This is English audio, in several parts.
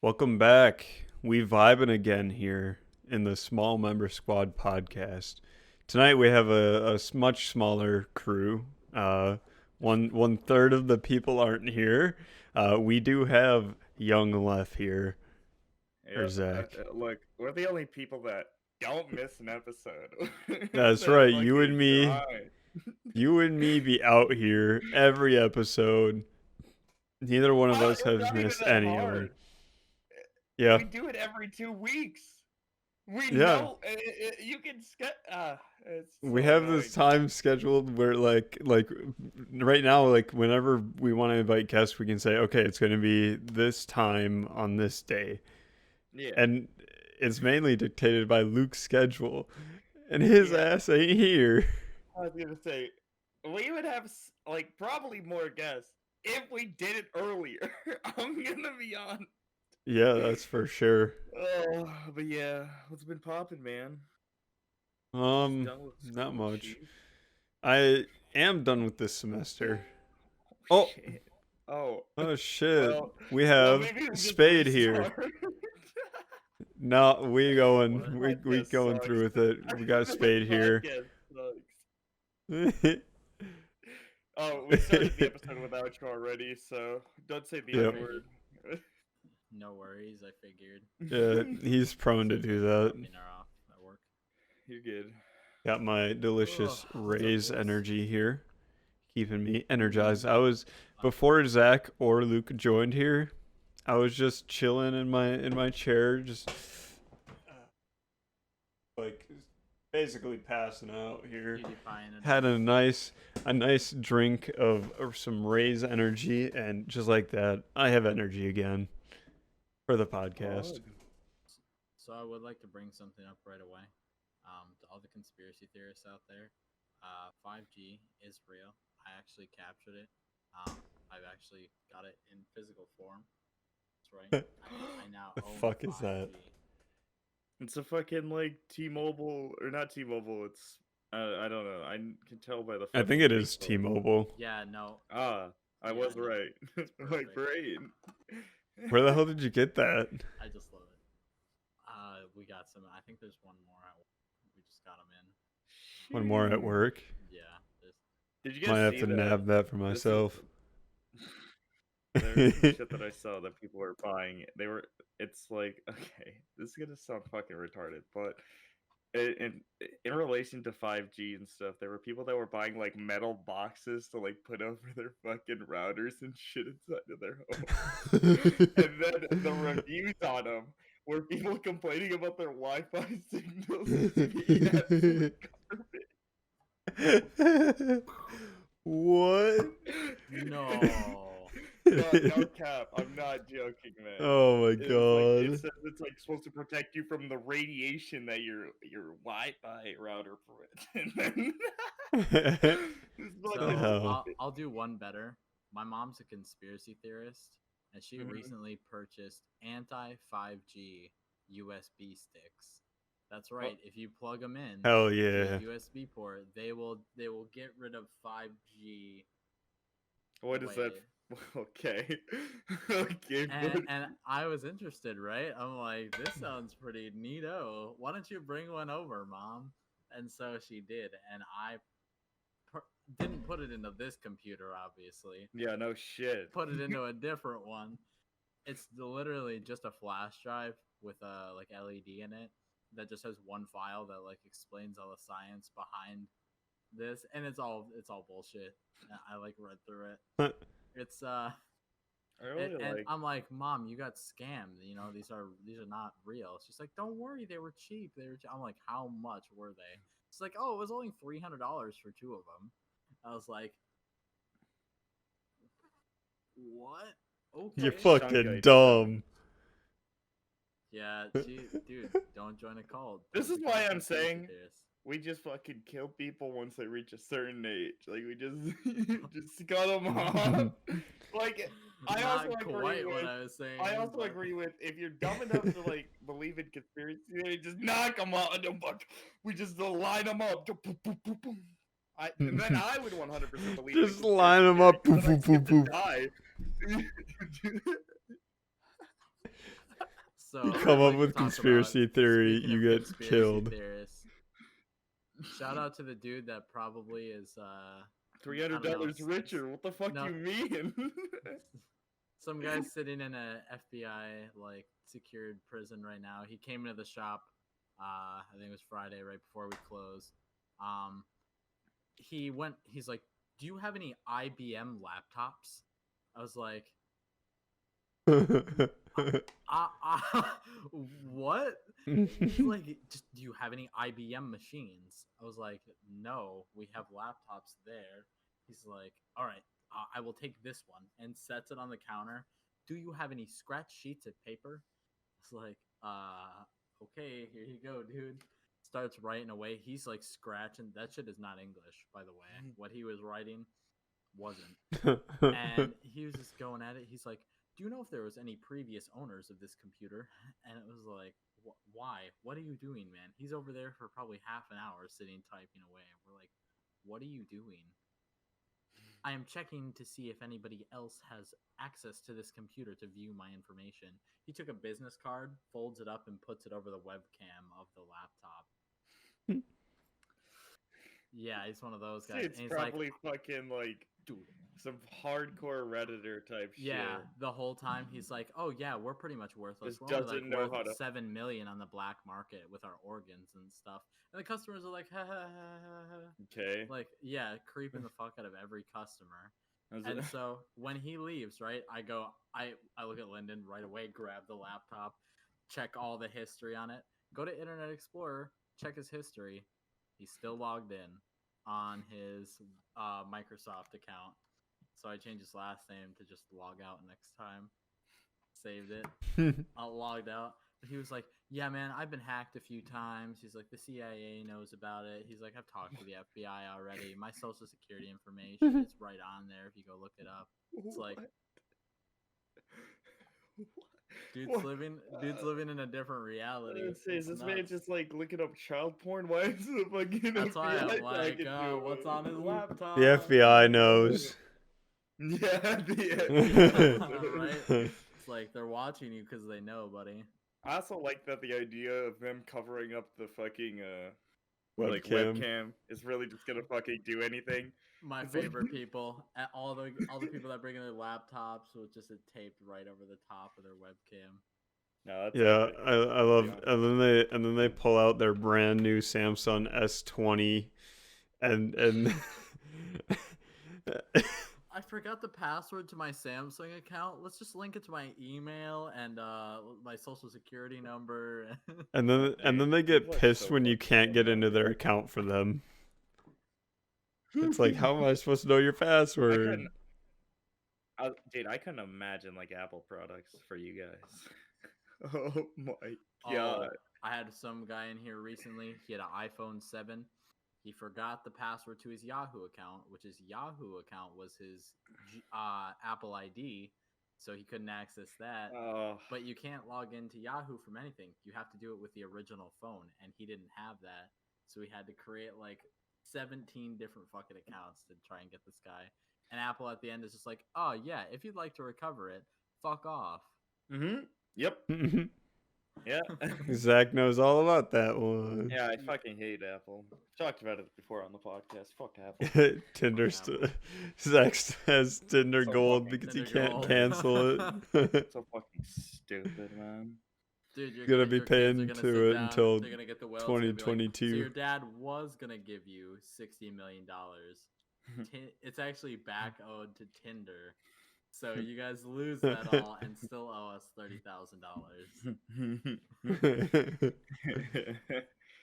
Welcome back. We vibing again here in the Small Member Squad podcast. Tonight we have a much smaller crew. One third of the people aren't here. We do have Young Left here, or Yeah, Zach. look, we're the only people that don't miss an episode. That's That right. You and fucking me, grind. you and me be out here every episode. Neither one of us It's has not even missed that any of them. hard. Yeah, We do it every 2 weeks. We yeah. know you can it's We so have annoying. this time scheduled where like right now, like whenever we want to invite guests, we can say, okay, it's going to be this time on this day. Yeah, And it's mainly dictated by Luke's schedule, and his yeah. ass ain't here. I was gonna say we would have like probably more guests if we did it earlier. I'm gonna be on. Yeah, that's for sure. Oh, but yeah, what's been popping, man? Just done with Not school, much. chief. I am done with this semester. Oh Oh, shit. Oh, oh shit. well, We well, have maybe we just Spade here. restart. No, we This going. We podcast going through sucks. with it. We got This Spade here. podcast sucks. Oh, we started the episode with outro already, so don't say the Yep. N word. No worries, I figured. Yeah, he's prone to do that. Dropping her off at work. You're good. Got my delicious Ugh, what's up, Raise boys? energy here, keeping me energized. I was before Zach or Luke joined here. I was just chilling in my chair, just like basically passing out here. PewDiePie and Had a nice drink of some Raise energy, and just like that, I have energy again for the podcast. So I would like to bring something up right away. To all the conspiracy theorists out there, 5G is real. I actually captured it. I've actually got it in physical form. That's right. I now The own fuck is 5G. that? It's a fucking like T-Mobile or not T-Mobile. It's I don't know. I can tell by the. I think fucking it is ringtone. T-Mobile. Yeah, no. Ah, I Yeah, was no, right. it's My perfect. brain. Where the hell did you get that? I just love it. We got some. I think there's one more. We just got them in. One more at work. Yeah. There's, Did you guys Might have see to that? nab that for This is- myself. There's some shit that I saw that people were buying. It's like, okay, this is gonna sound fucking retarded, but in relation to 5G and stuff, there were people that were buying like metal boxes to like put over their fucking routers and shit inside of their home. And then the reviews on them were people complaining about their Wi-Fi signals being absolute garbage. What? no. No cap, I'm not joking, man. Oh my It god. says it's like supposed to protect you from the radiation that your Wi-Fi router puts. And then this So fucking- hell? I'll do one better. My mom's a conspiracy theorist, and she Mhm. recently purchased anti-5G USB sticks. That's right. If you plug them in Hell to yeah. a USB port, they will get rid of 5G. What is that? wave. Okay. Okay. And I was interested, right? I'm like, this sounds pretty neato. Why don't you bring one over, Mom? And so she did, and I didn't put it into this computer, obviously. Yeah, no shit. Put it into a different one. It's literally just a flash drive with a like LED in it that just has one file that like explains all the science behind this, and it's all bullshit. I like read through it. It's I really and like. I'm like, Mom, you got scammed. You know, these are not real. She's like, don't worry, they were cheap. I'm like, how much were they? It's like, oh, it was only $300 for two of them. I was like, what? Okay. You're fucking Shungite. dumb. Yeah, dude, don't join a cult. This Don't is become why a I'm conspiracy saying theorist. We just fucking kill people once they reach a certain age. Like we just cut them off. Like I Not also agree quite what with. I was saying. I also but- agree with if you're dumb enough to like believe in conspiracy theory, just knock them out. Don't fuck. We just line them up. And then I would 100% believe. in Just line 'em conspiracy up. theory, Poof, but poof, I poof, get to die. So You come up like with talk about- conspiracy theory, speaking you of get conspiracy killed. theorists, shout out to the dude that probably is $300 richer. What the fuck no. you mean? Some guy's sitting in a FBI like secured prison right now. He came into the shop. I think it was Friday, right before we closed. He's like, "Do you have any IBM laptops?" I was like, what? He's like, "Just do you have any IBM machines?" I was like, "No, we have laptops there." He's like, "All right, I will take this one," and sets it on the counter. "Do you have any scratch sheets of paper?" It's like, okay, here you go, dude. Starts writing away. He's like scratching. That shit is not English, by the way. What he was writing wasn't. And he was just going at it. He's like, "Do you know if there was any previous owners of this computer?" And it was like, why? What are you doing, man? He's over there for probably half an hour sitting typing away. We're like, what are you doing? "I am checking to see if anybody else has access to this computer to view my information." He took a business card, folds it up, and puts it over the webcam of the laptop. Yeah, he's one of those guys. It's and he's probably like, fucking like dude, some hardcore Redditor type yeah, shit. the whole time he's like, "Oh yeah, we're pretty much worthless. Just We're only doesn't like know worth how to- 7 million on the black market with our organs and stuff." And the customers are like, "Ha ha ha ha ha." Okay. Like, yeah, creeping the fuck out of every customer. Is And it- so when he leaves, right, I look at Lyndon right away, grab the laptop, check all the history on it, go to Internet Explorer, check his history. He's still logged in on his Microsoft account. So I changed his last name to just log out next time. Saved it. I logged out. But he was like, "Yeah, man, I've been hacked a few times." He's like, "The CIA knows about it." He's like, "I've talked to the FBI already. My social security information is right on there if you go look it up." It's like, dude's What? living in a different reality. Say, is It's this man nuts. just like looking up child porn? Why is the fucking That's why FBI I'm like, tagging to what's him? on his laptop? The FBI knows. Yeah, the FBI. Right? It's like they're watching you because they know, buddy. I also like that the idea of them covering up the fucking like Webcam. webcam is really just gonna fucking do anything. My It's like- favorite people, all the people that bring in their laptops with just it taped right over the top of their webcam. No, that's Yeah, epic, I to be love, honest. and then they pull out their brand new Samsung S20, and I forgot the password to my Samsung account. Let's just link it to my email and my social security number. and then they get People are pissed so when you fucking can't get dumb into their nowadays. account for them. It's like, how am I supposed to know your password? Dude, I couldn't imagine like Apple products for you guys. Oh my Oh, god. I had some guy in here recently. He had an iPhone 7. He forgot the password to his Yahoo account, which his Yahoo account was his Apple ID, so he couldn't access that. Oh, But you can't log into Yahoo from anything. You have to do it with the original phone, and he didn't have that. So he had to create like 17 different fucking accounts to try and get this guy. And Apple at the end is just like, "Oh yeah, if you'd like to recover it, fuck off." Yep. Yeah. Zach knows all about that one. Yeah, I fucking hate Apple. Talked about it before on the podcast. Fuck Apple. Tinder, Apple. Zach has Tinder So Gold fucking because he Tinder can't Gold. cancel it. So fucking stupid, man. Dude, you're Gonna be your kids paying are gonna to sit it down, until they're gonna get the will. It's gonna be like, 2022. so your dad was gonna give you $60 million. It's actually back owed to Tinder. So you guys lose that all and still owe us $30,000.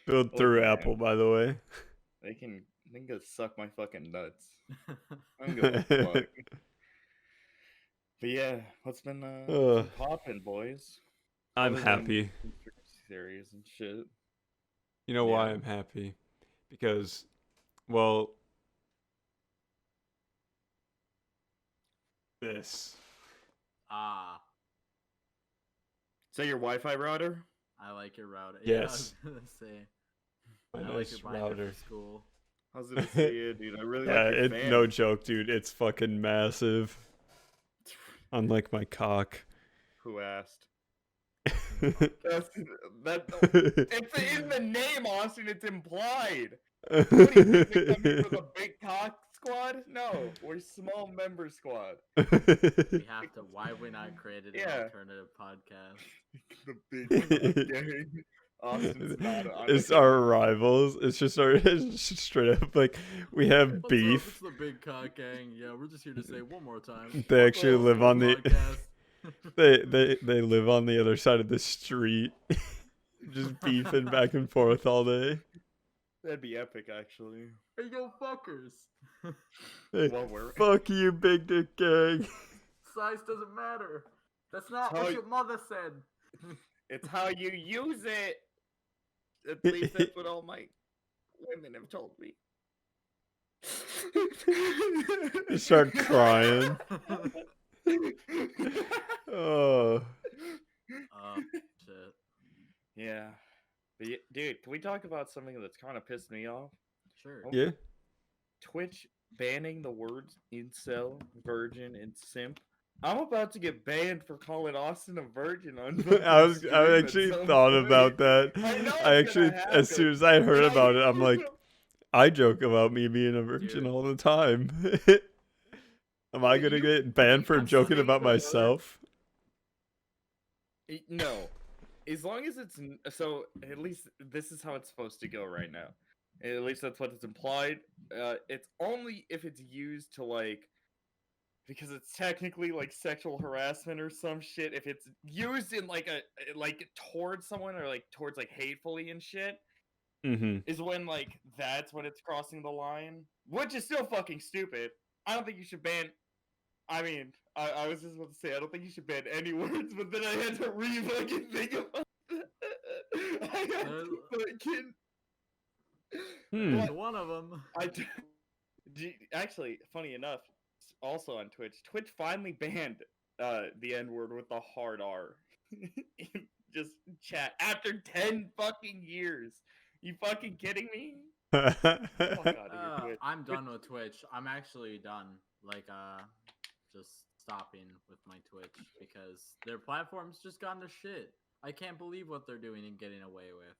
Built through Look, man, Apple, by the way. They can go suck my fucking nuts. I don't give a fuck. But yeah, what's been popping, boys? I'm Other than happy. conspiracy theories and shit. You know why Yeah. I'm happy? Because, well, this. Ah, Is that your Wi-Fi router? I like your router. Yes. Yeah, I was gonna say. My I like nice your binder router. for school. I was gonna say, yeah, dude. I really Yeah, like your fan. no joke, dude. It's fucking massive. Unlike my cock. Who asked? That's that. It's in the name, Austin. It's implied. What do you think they come here for the big cock squad? No, we're small member squad. We have to. Why have we not created an Yeah. alternative podcast? The big cock gang. Austin's not on It's it. our rivals. It's just it's just straight up like we have What's up? beef. It's the Big Cock Gang. Yeah, we're just here to say one more time. They actually Welcome live to on the the podcast. they live on the other side of the street. Just beefing back and forth all day. That'd be epic, actually. Hey, yo, fuckers. Hey, Well, we're fuck you, big dick gang. Size doesn't matter. That's not How what y- your mother said. it's how you use it. At least that's what all my women have told me. You start crying. Oh, Shit. Yeah. But dude, can we talk about something that's kind of pissed me off? Sure. yeah. Twitch banning the words incel, virgin, and simp. I'm about to get banned for calling Austin a virgin on I stream at actually some thought point. about that. I know I it's actually, gonna as soon happen. as I heard And about it, I'm like, I joke about me being a virgin Dude. all the time. Am I gonna get banned for I'm joking saying about the word- myself? No, as long as it's so. At least this is how it's supposed to go right now. At least that's what it's implied. It's only if it's used to like, because it's technically like sexual harassment or some shit. If it's used in like a like towards someone or like towards like hatefully and shit, Mm-hmm. is when like that's when it's crossing the line, which is still fucking stupid. I don't think you should ban. I mean, I was just about to say I don't think you should ban any words, but then I had to fucking think about that. I had to fucking. Hmm. That's one of them. Actually, funny enough, also on Twitch finally banned the N word with the hard R. Just chat after 10 fucking years. You fucking kidding me? Fuck out of here, Twitch. I'm done with Twitch. I'm actually done. Like, just stopping with my Twitch because their platform's just gone to shit. I can't believe what they're doing and getting away with.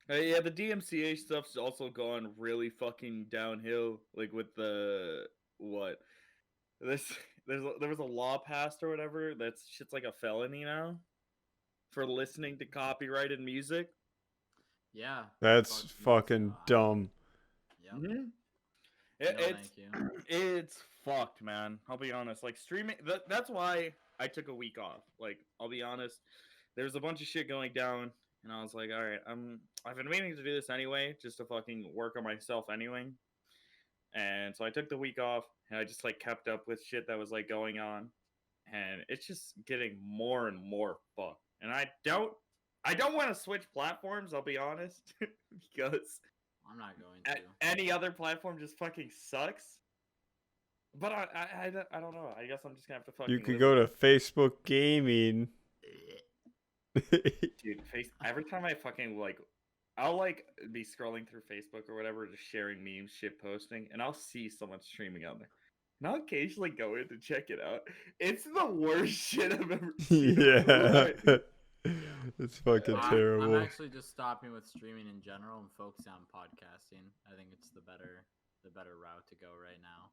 Yeah, the DMCA stuff's also gone really fucking downhill. Like with the what? There was a law passed or whatever that's shit's like a felony now for listening to copyrighted music. Yeah. That's fucks me fucking so hard. dumb. Yep. Mm-hmm. No, thank you. It's fucked, man. I'll be honest. Like streaming, that's why I took a week off. Like I'll be honest, there's a bunch of shit going down, and I was like, all right, I've been meaning to do this anyway, just to fucking work on myself anyway. And so I took the week off, and I just like kept up with shit that was like going on, and it's just getting more and more fucked. And I don't want to switch platforms. I'll be honest, because I'm not going to. any other platform just fucking sucks. But I don't know. I guess I'm just gonna have to fucking. You could live go with to Facebook Gaming. it. Dude. Every time I fucking like, I'll like be scrolling through Facebook or whatever, just sharing memes, shit posting, and I'll see someone streaming on there. And I'll occasionally go in to check it out. It's the worst shit I've ever seen. In my Yeah. life. It's fucking I'm terrible. actually just stopping with streaming in general and focusing on podcasting. I think it's the better route to go right now.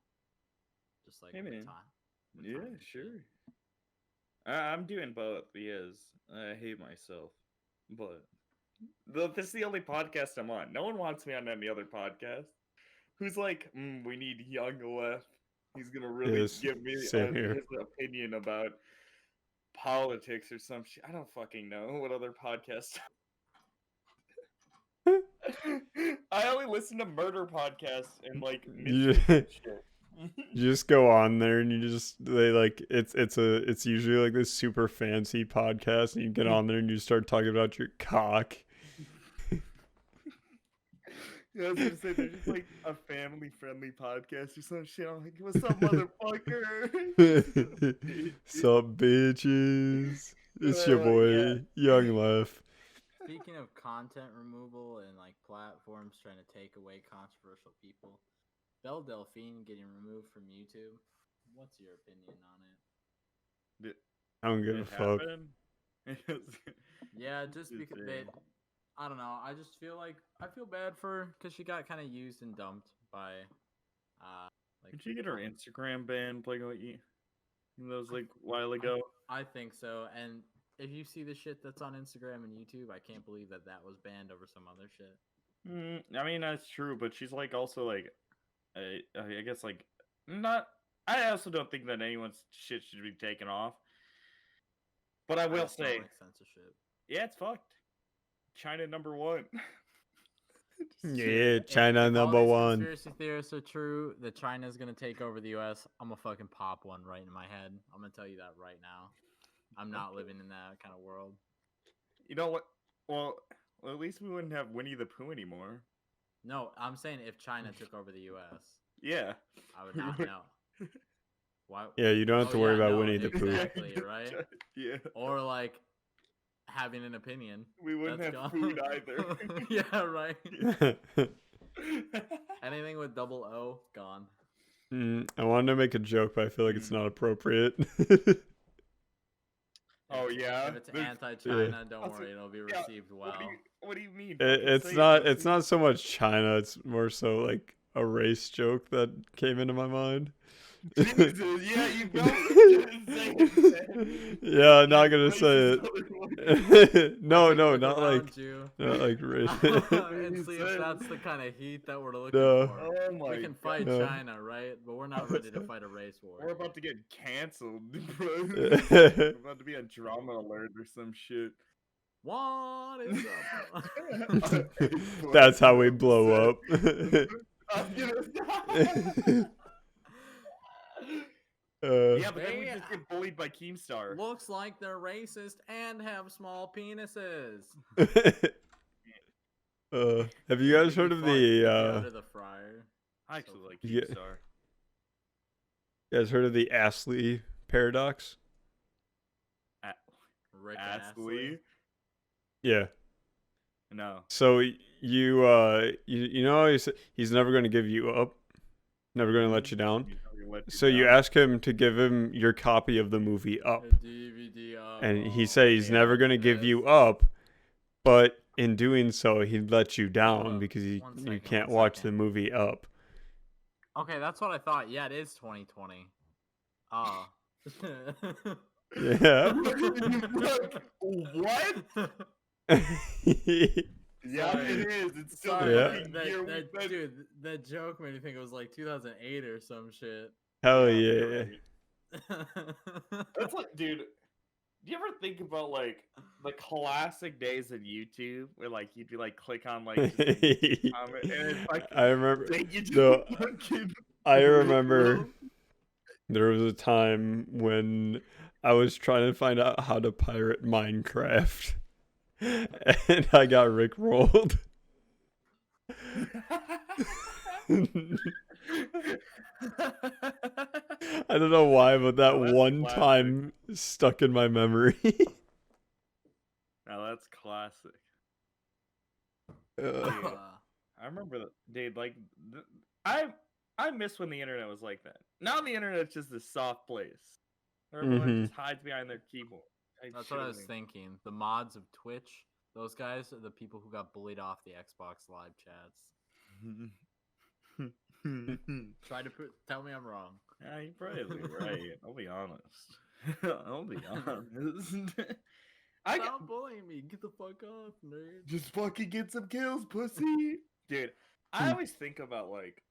Just like Hey, with man. time. with Yeah, time and shit. sure. I'm doing both because I hate myself. But this is the only podcast I'm on. No one wants me on any other podcast. Who's like, we need young left. He's gonna really Yes, give me same here. his opinion about politics or some shit. I don't fucking know what other podcast. I only listen to murder podcasts and like You- mystery and shit. You just go on there and they like it's usually like this super fancy podcast and you get on there and you start talking about your cock. Yeah, I was gonna say they're just like a family-friendly podcast or some shit. I'm like, what's up, motherfucker? Sup, bitches? It's your boy, Young Left. Speaking of content removal and like platforms trying to take away controversial people, Belle Delphine getting removed from YouTube. What's your opinion on it? I don't give a It fuck. happened? Yeah, just because Insane. I don't know. I just feel like I feel bad for because she got kind of used and dumped by like Did she get her um, Instagram banned like what you that was like a while ago? I think so. And if you see the shit that's on Instagram and YouTube, I can't believe that that was banned over some other shit. I mean that's true, but she's like also like I guess like not. I also don't think that anyone's shit should be taken off. But I I will just don't say, like censorship. yeah, it's fucked. China #1. Yeah, Dude, China if all number these one. conspiracy theorists are true, that China's gonna take over the U.S., I'm gonna fucking pop one right in my head. I'm gonna tell you that right now. I'm not living in that kind of world. You know what? Well, at least we wouldn't have Winnie the Pooh anymore. No, I'm saying if China took over the U.S., Yeah. I would We not would- know. Why? Yeah, you don't have Oh, to worry yeah, about no, Winnie the Pooh. exactly, right? Yeah. Or like having an opinion. We wouldn't That's have gone. food either. Yeah, right. Anything with double O, gone. I wanted to make a joke, but I feel like it's not appropriate. Oh yeah. If it's There's- anti-China, don't Also, worry, it'll be yeah, received well. What do you mean? It's Fucking say not. it, It's not so much China. It's more so like a race joke that came into my mind. Jesus, yeah, you go. Say it, man. Yeah, I'm not gonna Racist say motherfucker. it. No, Take a no, look not like around you. race. And see if that's the kind of heat that we're looking No. for. Oh my We can fight No. China, right? But we're not ready to fight a race war. We're about to get canceled, bro. We're about to be a drama alert or some shit. What is up? That's how we blow up. I was gonna- yeah, but then we They- just get bullied by Keemstar. Looks like they're racist and have small penises. Have you guys heard of the Go to the fryer. I actually like Yeah. Keemstar. you guys heard of the Astley paradox? Rick Astley? Yeah. No. So you know he's never going to give you up, never going to let you down. So you ask him to give him your copy of the movie Up, DVD up. and he said he's yeah, never going to give you up, but in doing so he'd let you down because you can't watch the movie Up. Okay, that's what I thought. Yeah, it is 2020. Oh. Yeah. What? Yeah, Sorry. it is. It's still Sorry, Yeah. dude, that joke made me think it was like 2008 or some shit. Hell you're yeah. right. That's like, dude. Do you ever think about like the classic days of YouTube where like you'd be like click on like just, comment, and it's like I remember. take you to No, fucking I remember Rickroll. there was a time when I was trying to find out how to pirate Minecraft, and I got rickrolled. I don't know why, but that Oh, that's one classic. time stuck in my memory. Now that's classic. Uh, I remember that, dude. Like, I miss when the internet was like that. Now the internet's just this soft place. Where everyone Mhm. just hides behind their keyboard. That's what I was thinking. The mods of Twitch, those guys are the people who got bullied off the Xbox live chats. Try to tell me I'm wrong. Yeah, you're probably right. I'll be honest. I'll be honest. Stop bullying me. Get the fuck off, nerd. Just fucking get some kills, pussy. Dude, I always think about like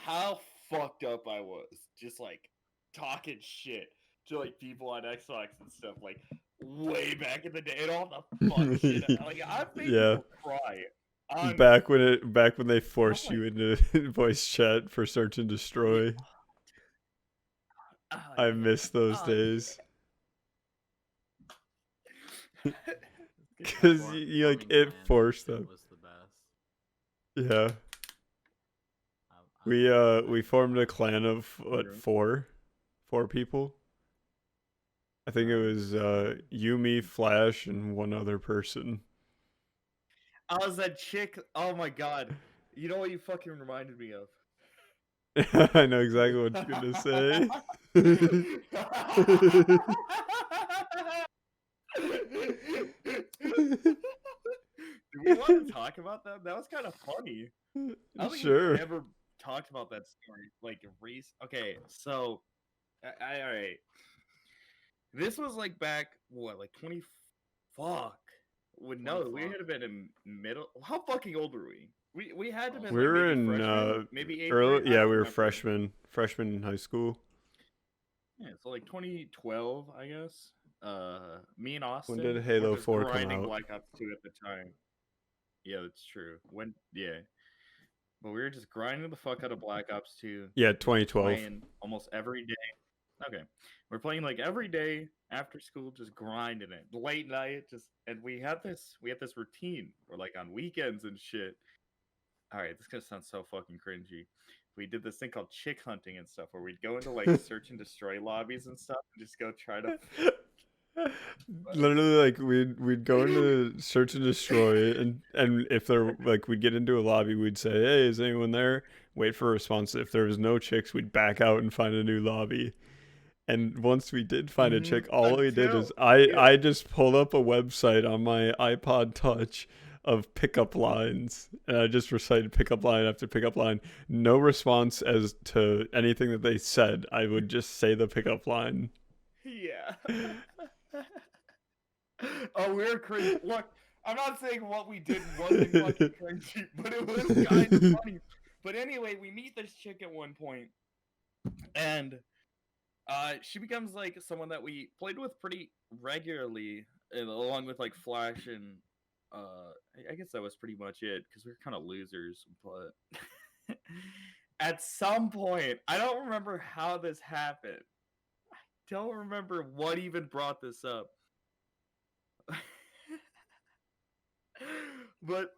how fucked up I was. Just like talking shit to like people on Xbox and stuff, like way back in the day, and all the fun shit. Like I've made Yeah. people cry. On back when they forced like- you into voice chat for search and destroy. I miss those days. Because you like it forced them. Was the best. Yeah. We formed a clan of what, four people. I think it was you, me, Flash, and one other person. I was that chick. Oh my god! You know what you fucking reminded me of? I know exactly what you're gonna say. Do we want to talk about that? That was kind of funny. I don't think we've Sure. ever talked about that story. Like, okay, so, all right. This was like back, what, like 20. Fuck. No, we 24. had been in middle. How fucking old were we? We had to have been We like were maybe in freshmen, maybe eighth grade. early. I Yeah, don't we were remember. freshmen in high school. Yeah, so like 2012, I guess. Me and When Austin did were Halo just 4 come grinding out? Black Ops 2 at the time. Yeah, that's true. But we were just grinding the fuck out of Black Ops 2. Yeah, Just 2012. playing almost every day. Okay. We're playing like every day after school, just grinding it. Late night, and we had this routine. We're like on weekends and shit. Alright, this gonna sound so fucking cringy. We did this thing called chick hunting and stuff where we'd go into like search and destroy lobbies and stuff and just go try to Literally, like we'd go into search and destroy, and if there like we'd get into a lobby, we'd say, "Hey, is anyone there?" Wait for a response. If there was no chicks, we'd back out and find a new lobby. And once we did find a chick, all we did is until I just pulled up a website on my iPod Touch of pickup lines, and I just recited pickup line after pickup line. No response as to anything that they said. I would just say the pickup line. yeah. Oh, we're cringy. Look, I'm not saying what we did wasn't fucking cringy, but it was kind of funny. But anyway, we meet this chick at one point, and she becomes like someone that we played with pretty regularly, and along with like Flash and I guess that was pretty much it because we were kind of losers. But at some point, I don't remember how this happened. Don't remember what even brought this up. But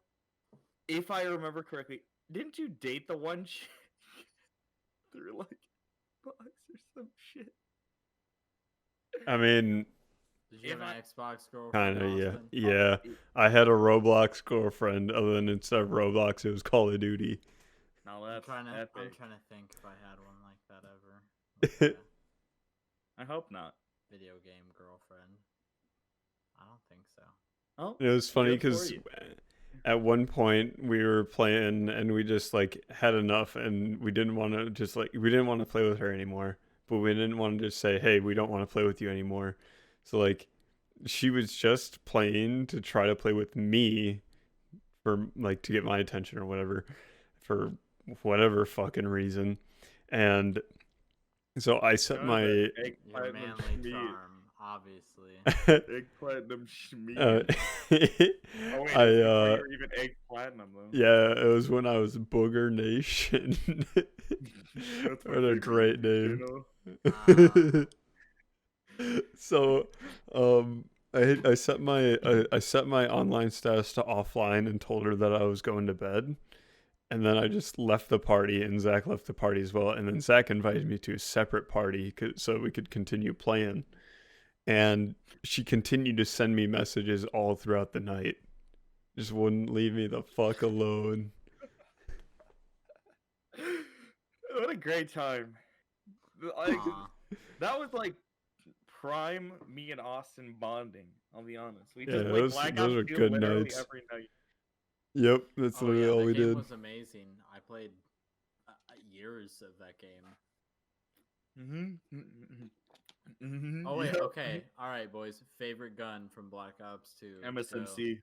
if I remember correctly, didn't you date the one chick through like box or some shit? I mean, Did you have If I an Xbox girlfriend, kind of, yeah, Austin? yeah. I had a Roblox girlfriend. Other than instead of Roblox, it was Call of Duty. No, I'm that's trying to epic. think if I had one like that ever. Like I hope not. a video game girlfriend. I don't think so. Oh, It was funny good for because you. at one point we were playing and we just like had enough, and we didn't want to play with her anymore, but we didn't want to just say, hey, we don't want to play with you anymore. So like she was just playing to try to play with me for like to get my attention or whatever, for whatever fucking reason. And so I set my Your manly charm, obviously. Egg platinum schmeat. uh, Oh wait, I before you were even egg platinum though. yeah, it was when I was Booger Nation. That's my What a favorite great YouTube name. channel. So, I set my online status to offline and told her that I was going to bed, and then I just left the party, and Zach left the party as well, and then Zach invited me to a separate party so we could continue playing, and she continued to send me messages all throughout the night, just wouldn't leave me the fuck alone. What a great time! Like that was like prime me and Austin bonding. I'll be honest. We Yeah, just played those Black those Ops are 2 good literally nights. every night. Yep, that's Oh literally yeah, all that we game did. was amazing. I played years of that game. Oh wait, Yep. okay, all right, boys. Favorite gun from Black Ops 2. MSMC.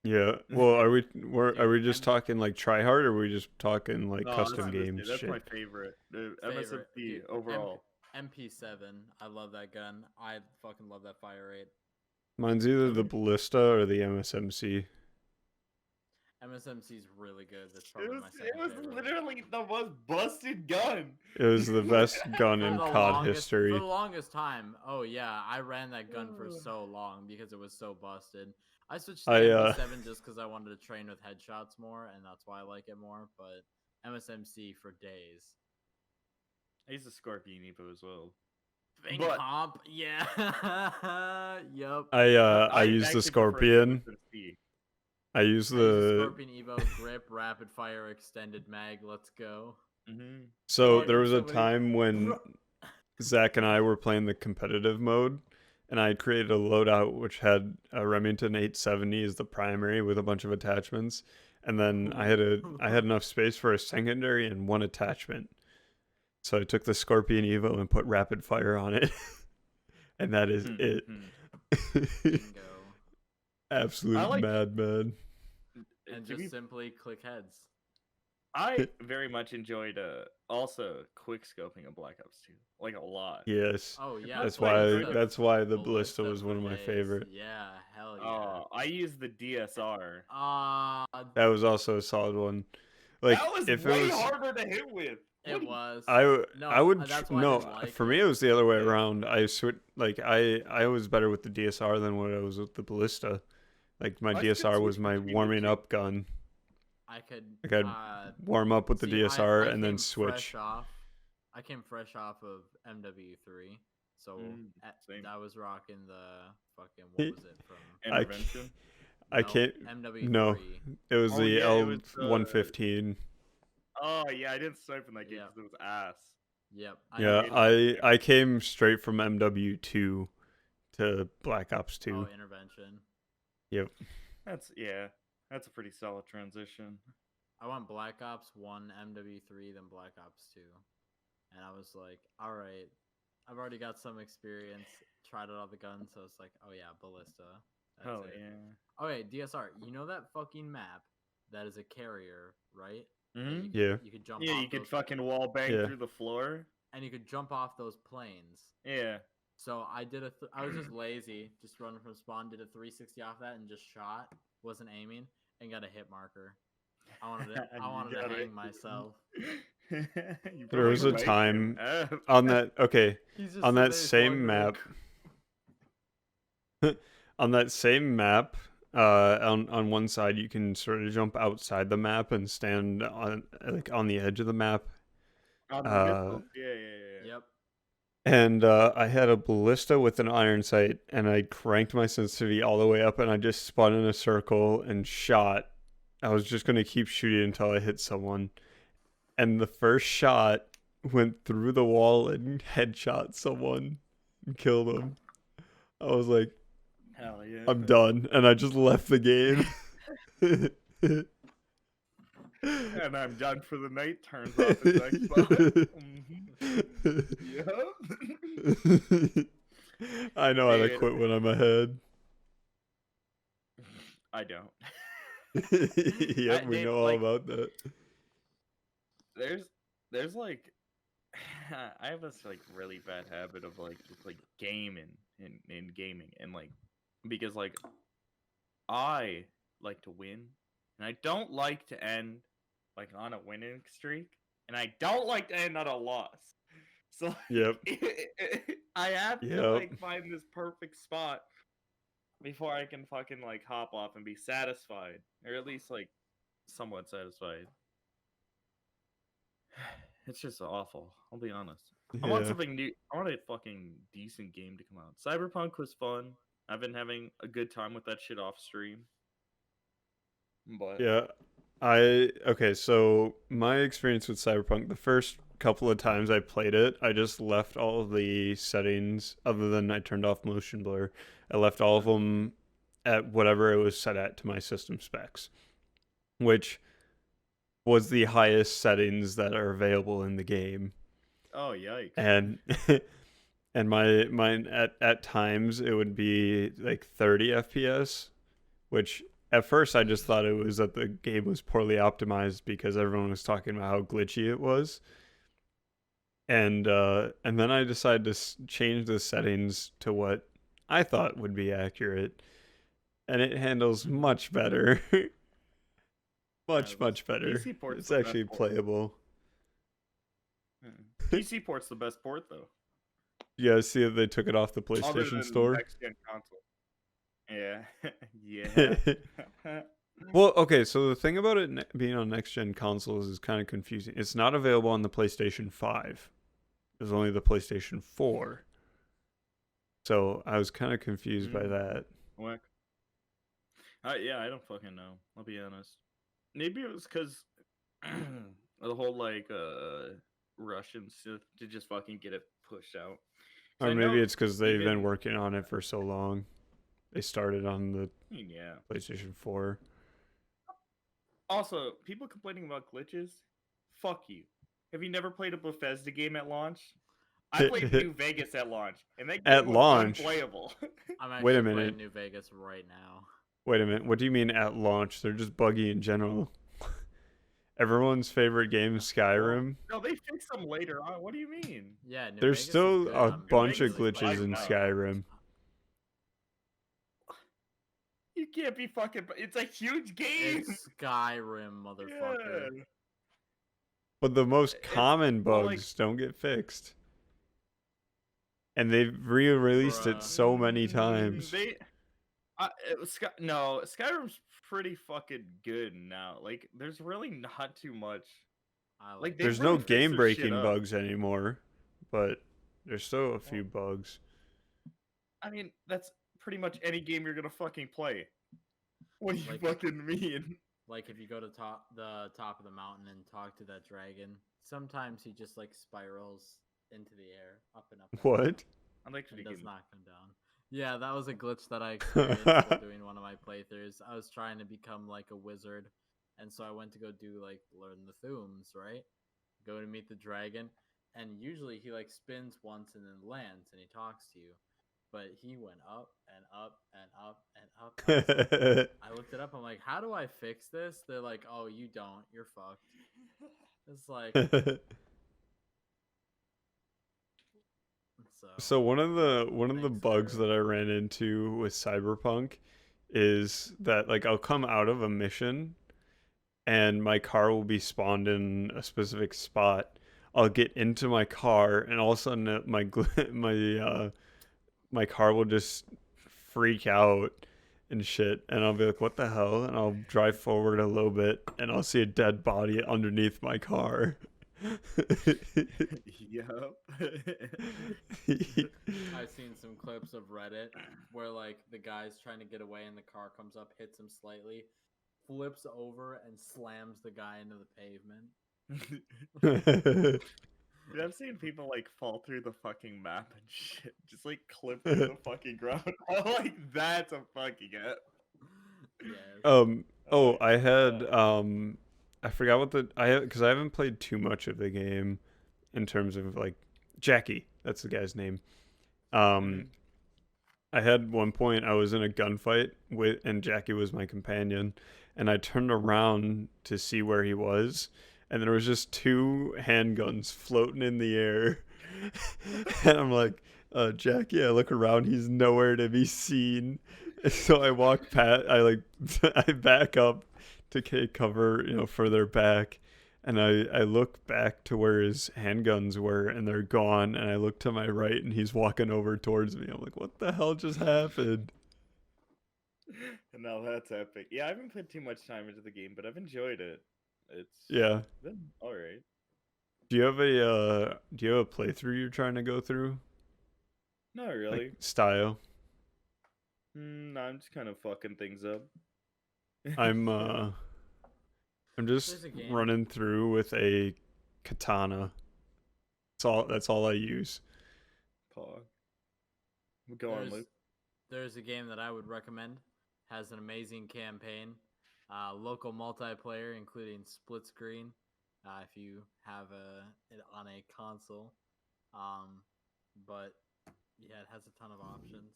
Yeah. Well, are Dude, we just talking like try hard, or are we just talking like No, custom that's MSC. games That's shit? my favorite. Favorite, MSMC dude, overall. MP7. I love that gun. I fucking love that fire rate. Mine's either the Okay. Ballista or the MSMC. MSMC is really good. That's It probably was, my it second was favorite. literally the most busted gun. It was the best gun For in the COD longest, history. For the longest time. Oh yeah, I ran that gun for so long because it was so busted. I switched to MP7 just because I wanted to train with headshots more, and that's why I like it more. But MSMC for days. I used the Scorpion Evo as well. Bing But- comp, yeah, yup. I used the actually prefer Scorpion. MSMC. I used I use the the Scorpion Evo grip, rapid fire, extended mag. Let's go. so Oh, there was a somebody- time when Zach and I were playing the competitive mode, and I created a loadout which had a Remington 870 as the primary with a bunch of attachments, and then I had enough space for a secondary and one attachment. So I took the Scorpion Evo and put rapid fire on it, and that is it. Bingo. Absolute like- madman. And To be just simply click heads. I very much enjoyed also quick scoping of Black Ops 2, like a lot. Yes. Oh yeah, That's like, why good. that's why the Ballista Ballista was for one of my days. favorite. Yeah, hell yeah. I used the DSR. That was also a solid one. Like that was if way it was harder to hit with. It was. I No, would that's why I no didn't like for me it. it was the other way Yeah. around. I was better with the DSR than what I was with the Ballista. Like my I could DSR was switch my between the warming two. up gun. I could. Like I'd warm up with the see, DSR I and then came switch. Fresh off. I came fresh off of MW3, so same. I was rocking the fucking what was it from? Intervention. I No, can't. MW3. No, it was Oh, the yeah, it was, L115. Oh yeah, I didn't snipe in that game Yeah. because it was ass. Yep. Yeah, hated I came straight from MW2 to Black Ops 2. Oh, intervention. Yep. That's a pretty solid transition. I went Black Ops 1, MW3, then Black Ops 2. And I was like, all right, I've already got some experience, tried out all the guns, so it's like, oh yeah, Ballista. That's Oh it. yeah. Okay, DSR, you know that fucking map that is a carrier, right? Mhm. Yeah. You could jump Yeah, off you could those- fucking wall bang Yeah. through the floor. and you could jump off those planes. Yeah. So I did I was just lazy, just running from spawn, did a 360 off that and just shot, wasn't aiming, and got a hit marker. I wanted to, You I wanted got to it. hang myself. There was a Right time there. on that. Okay, He's just on sitting that there, he's same wondering- map. On that same map, on one side you can sort of jump outside the map and stand on the edge of the map. On the missiles. Yeah. Yep. And I had a ballista with an iron sight, and I cranked my sensitivity all the way up, and I just spun in a circle and shot. I was just gonna keep shooting until I hit someone, and the first shot went through the wall and headshot someone and killed him. I was like, Hell yeah. I'm done, and I just left the game. And I'm done for the night. Turns off his Xbox. Yep. I know how to Dude. quit when I'm ahead. I don't. Yep, we dude, know all like- about that. There's like I have this like really bad habit of like just like gaming in gaming and like because like I like to win and I don't like to end like on a winning streak and I don't like to end on a loss. So Yep. I have to Yep. like find this perfect spot before I can fucking like hop off and be satisfied or at least like somewhat satisfied. It's just awful. I'll be honest. I want Yeah. something new. I want a fucking decent game to come out. Cyberpunk was fun. I've been having a good time with that shit off stream. But Yeah. Okay, so my experience with Cyberpunk, the first couple of times I played it, I just left all of the settings other than I turned off motion blur. I left all of them at whatever it was set at to my system specs, which was the highest settings that are available in the game. oh yikes. And and mine at times it would be like 30 FPS, which at first I just thought it was that the game was poorly optimized because everyone was talking about how glitchy it was. And then I decided to change the settings to what I thought would be accurate, and it handles much better. much better. PC port's It's the best actually port. playable. PC port's the best port though. You guys see that they took it off the Other PlayStation than Store? next gen console. Yeah. Yeah. Well, okay, so the thing about it being on next gen consoles is kind of confusing. It's not available on the PlayStation 5. It's only the PlayStation 4. So I was kind of confused by Mm. that. Whack. Yeah, I don't fucking know. I'll be honest. Maybe it was because the whole like Russian stuff to just fucking get it pushed out. Or I maybe know it's because they've been even working on it for so long. They started on the yeah. PlayStation 4. Also, people complaining about glitches, fuck you. Have you never played a Bethesda game at launch? I played New Vegas at launch, and that At game was launch? unplayable. I'm Wait a actually minute. playing New Vegas right now. Wait a minute. What do you mean at launch? They're just buggy in general. Everyone's favorite game is Well, Skyrim. no, they fix them later on. What do you mean? Yeah, New There's Vegas is still good. a I'm bunch of Vegas is really glitches playing fine in now. Skyrim. You can't be fucking. It's a huge game. It's Skyrim, motherfucker. Yeah. But the most It's common well, like bugs don't get fixed. And they've re-released it Bruh. so many times. they. No, Skyrim's pretty fucking good now. Like, there's really not too much. I Like, like they've There's it. no really fixed their shit game-breaking up. bugs anymore, but there's still a few bugs. I mean, that's pretty much any game you're gonna fucking play. What do you Like- fucking mean? Like if you go to the top of the mountain and talk to that dragon, sometimes he just like spirals into the air, up and up. And up, What? I'd actually and does get not come down. Yeah, that was a glitch that I experienced while doing one of my playthroughs. I was trying to become like a wizard, and so I went to go do like learn the Thumes, right? Go to meet the dragon, and usually he like spins once and then lands, and he talks to you. But he went up and up and up and up. I looked it up. I'm like, how do I fix this? They're like, oh, you don't. You're fucked. It's like So one of the Thanks, bugs Sarah. that I ran into with Cyberpunk is that like I'll come out of a mission and my car will be spawned in a specific spot. I'll get into my car and all of a sudden my car will just freak out and shit, and I'll be like, what the hell? And I'll drive forward a little bit and I'll see a dead body underneath my car. Yup. I've seen some clips of Reddit where like the guy's trying to get away and the car comes up, hits him slightly, flips over and slams the guy into the pavement. Dude, I've seen people like fall through the fucking map and shit, just like clip through the fucking ground. I'm like, that's a fucking it. Yes. Oh, I had I forgot what because I haven't played too much of the game in terms of like Jackie, that's the guy's name. I had one point I was in a gunfight and Jackie was my companion, and I turned around to see where he was, and there was just two handguns floating in the air. And I'm like, Jackie, I look around, he's nowhere to be seen. And so I walk past, I back up to take cover, further back. And I look back to where his handguns were, and they're gone. And I look to my right, and he's walking over towards me. I'm like, what the hell just happened? No, that's epic. Yeah, I haven't put too much time into the game, but I've enjoyed it. It's Yeah. been all right. Do you have a playthrough you're trying to go through? Not really. Like style? No, I'm just kind of fucking things up. I'm just There's a game. running through with a katana. That's all I use. Pog. Go on, Luke. There's a game that I would recommend. Has an amazing campaign, local multiplayer, including split screen. If you have it on a console, but yeah, it has a ton of options.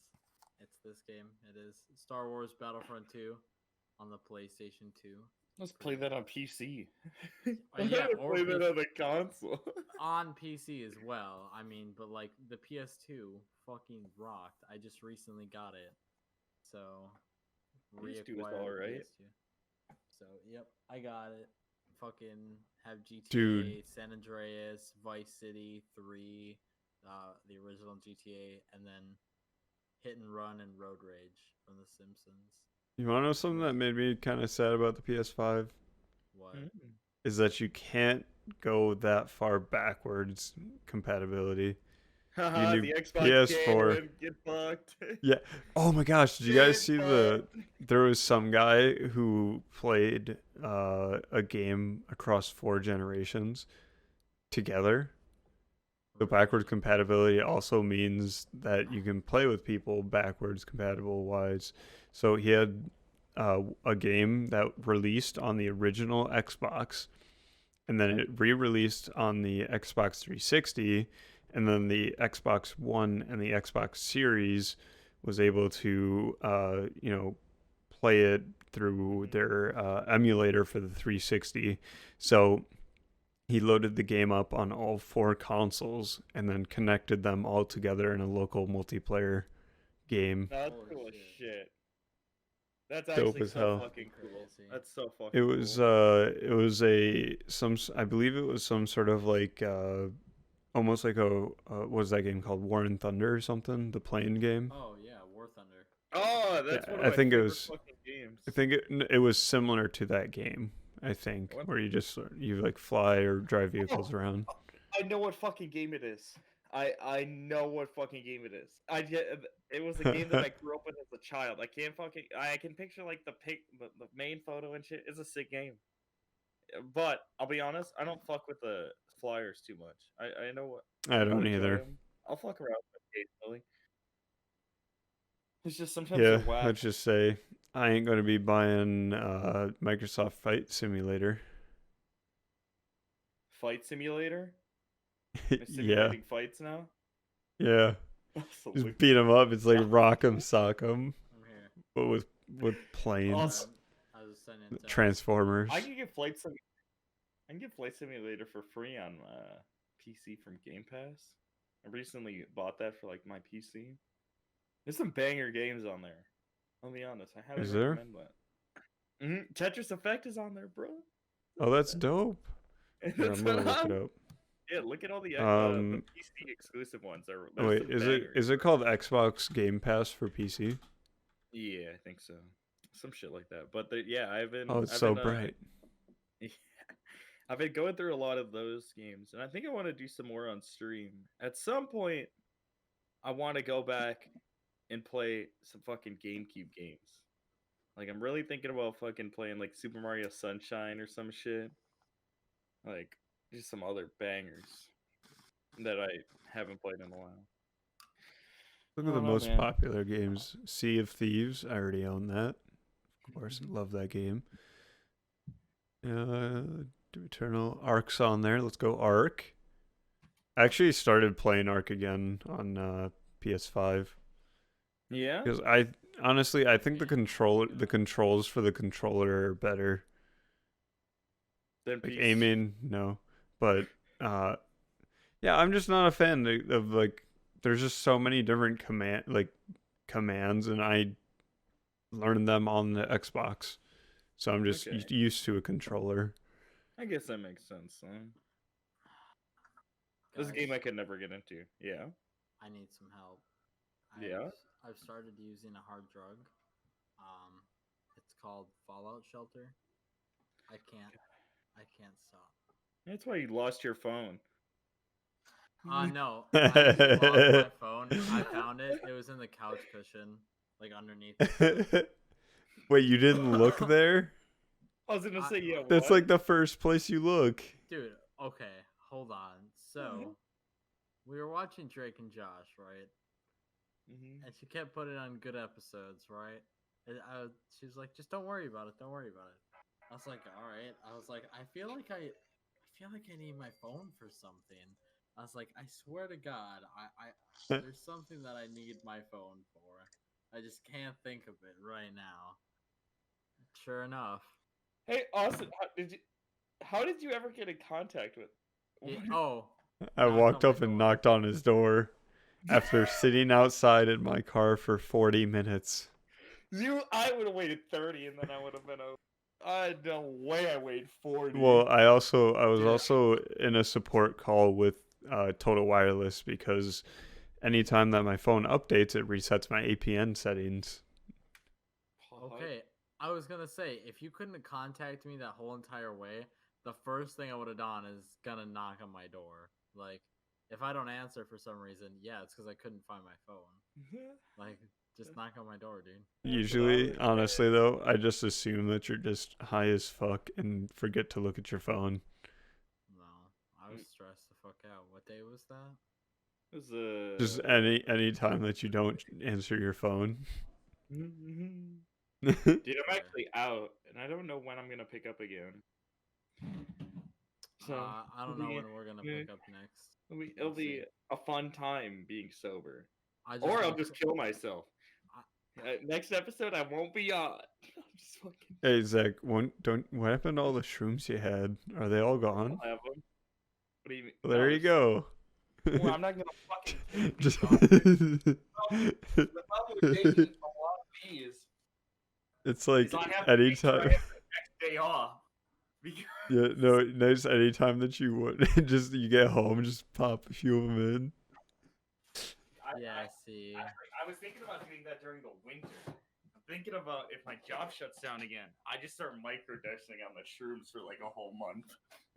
It's this game. It is Star Wars Battlefront 2 on the PlayStation 2. Let's play that on PC. Yeah, or play that on the console. On PC as well. I mean, but like the PS2 fucking rocked. I just recently got it, so PS2 is reacquired alright. PS2. So yep, I got it. Fucking have GTA, Dude. San Andreas, Vice City 3, the original GTA, and then Hit and Run and Road Rage from The Simpsons. You want to know something that made me kind of sad about the PS5? What? Is that you can't go that far backwards compatibility. Haha, You the do Xbox PS4. can get fucked. Yeah. Oh my gosh, did you guys Get see fucked. there was some guy who played a game across 4 generations together? So backwards compatibility also means that you can play with people backwards compatible wise. So he had a game that released on the original Xbox, and then it re-released on the Xbox 360, and then the Xbox One and the Xbox Series was able to play it through their emulator for the 360. So he loaded the game up on all 4 consoles and then connected them all together in a local multiplayer game. That's Holy cool as shit. shit. That's Dope actually as so hell. fucking cool. Crazy. That's so fucking It was cool. I believe it was some sort of like almost like a what was that game called, War and Thunder or something, the plane game. Oh yeah, War Thunder. Oh, Yeah, that's one of I my think it favorite was. fucking games. I think it was similar to that game. I think What? where you like fly or drive Oh, vehicles around. I know what fucking game it is. I know what fucking game it is. It was a game that I grew up with as a child. I can picture like the main photo and shit. It's a sick game. But I'll be honest, I don't fuck with the flyers too much. I know what I I'll don't enjoy either. them. I'll fuck around with them occasionally. It's just sometimes they're Yeah, whack. let's just say I ain't gonna be buying Microsoft Flight Simulator. Fight Simulator? They're Yeah, simulating fights now? yeah. Just Absolutely. beat them up. It's like rock 'em, sock 'em, I'm here. but with planes, Also, I was sending it to Transformers. I can get Flight Simulator for free on PC from Game Pass. I recently bought that for like my PC. There's some banger games on there. I'll be honest. I highly Is there? recommend that. Tetris Effect is on there, bro. Oh, that's dope. Here, That's I'm gonna what look it I'm. up. Yeah, look at all the Um, PC exclusive ones. oh, There's wait, some is bangers. it called Xbox Game Pass for PC? Yeah, I think so. Some shit like that. But yeah, Oh, it's I've so been bright. I've been going through a lot of those games, and I think I want to do some more on stream. At some point, I want to go back and play some fucking GameCube games. Like, I'm really thinking about fucking playing like Super Mario Sunshine or some shit. Like, just some other bangers that I haven't played in a while. Look I at the don't know, most man. popular games. Sea of Thieves. I already own that. Of course, love that game. Eternal Ark's on there. Let's go Ark. I actually started playing Ark again on PS5 Yeah? because I honestly I think the controls for the controller are better. Then Like PC. aiming, no, but yeah, I'm just not a fan of like. There's just so many different commands, and I learned them on the Xbox, so I'm just Okay. used to a controller. I guess that makes sense. This is a Guys, game I could never get into. Yeah. I need some help. Yeah? I've started using a hard drug. It's called Fallout Shelter. I can't stop. That's why you lost your phone. No, I didn't lost my phone. I found it. It was in the couch cushion, like underneath. Wait, you didn't look there? I was gonna say, yeah, That's what? like the first place you look. Dude, okay, hold on. So, we were watching Drake and Josh, right? Mm-hmm. And she kept putting on good episodes, right? And she was like, "Just don't worry about it. Don't worry about it." I was like, "All right." I was like, "I feel like I need my phone for something." I was like, "I swear to God, there's something that I need my phone for. I just can't think of it right now." Sure enough, Hey, Austin, how did you ever get in contact with? I knocked walked on up my and door. knocked on his door after sitting outside in my car for 40 minutes. I would have waited 30, and then I would have been over. No way I waited 40. Well, I was Dude. also in a support call with Total Wireless because anytime that my phone updates, it resets my APN settings. Okay, I was gonna say, if you couldn't contact me that whole entire way, the first thing I would have done is gonna knock on my door. Like, if I don't answer for some reason, yeah, it's because I couldn't find my phone. Like, just knock on my door, dude. Usually, honestly though, I just assume that you're just high as fuck and forget to look at your phone. No, I was stressed the fuck out. What day was that? It was Just any time that you don't answer your phone. Dude, I'm Fair. actually out, and I don't know when I'm gonna pick up again. So I don't know when we're gonna pick up next. it'll We'll be see. a fun time being sober, I just or I'll want just kill myself. Next episode, I won't be on. I'm just fucking. Hey Zach, what happened to all the shrooms you had? Are they all gone? I'll have them. What do you mean? There No, you go. well, I'm not gonna fucking take Just these off. The problem with taking a lot of these it's like is I have to make sure I anytime. have the next day off. Because Yeah, no, nice. Anytime that you would, just you get home, just pop a few of them in. Yeah, see. I was thinking about doing that during the winter. I'm thinking about if my job shuts down again, I just start microdosing on the shrooms for like a whole month,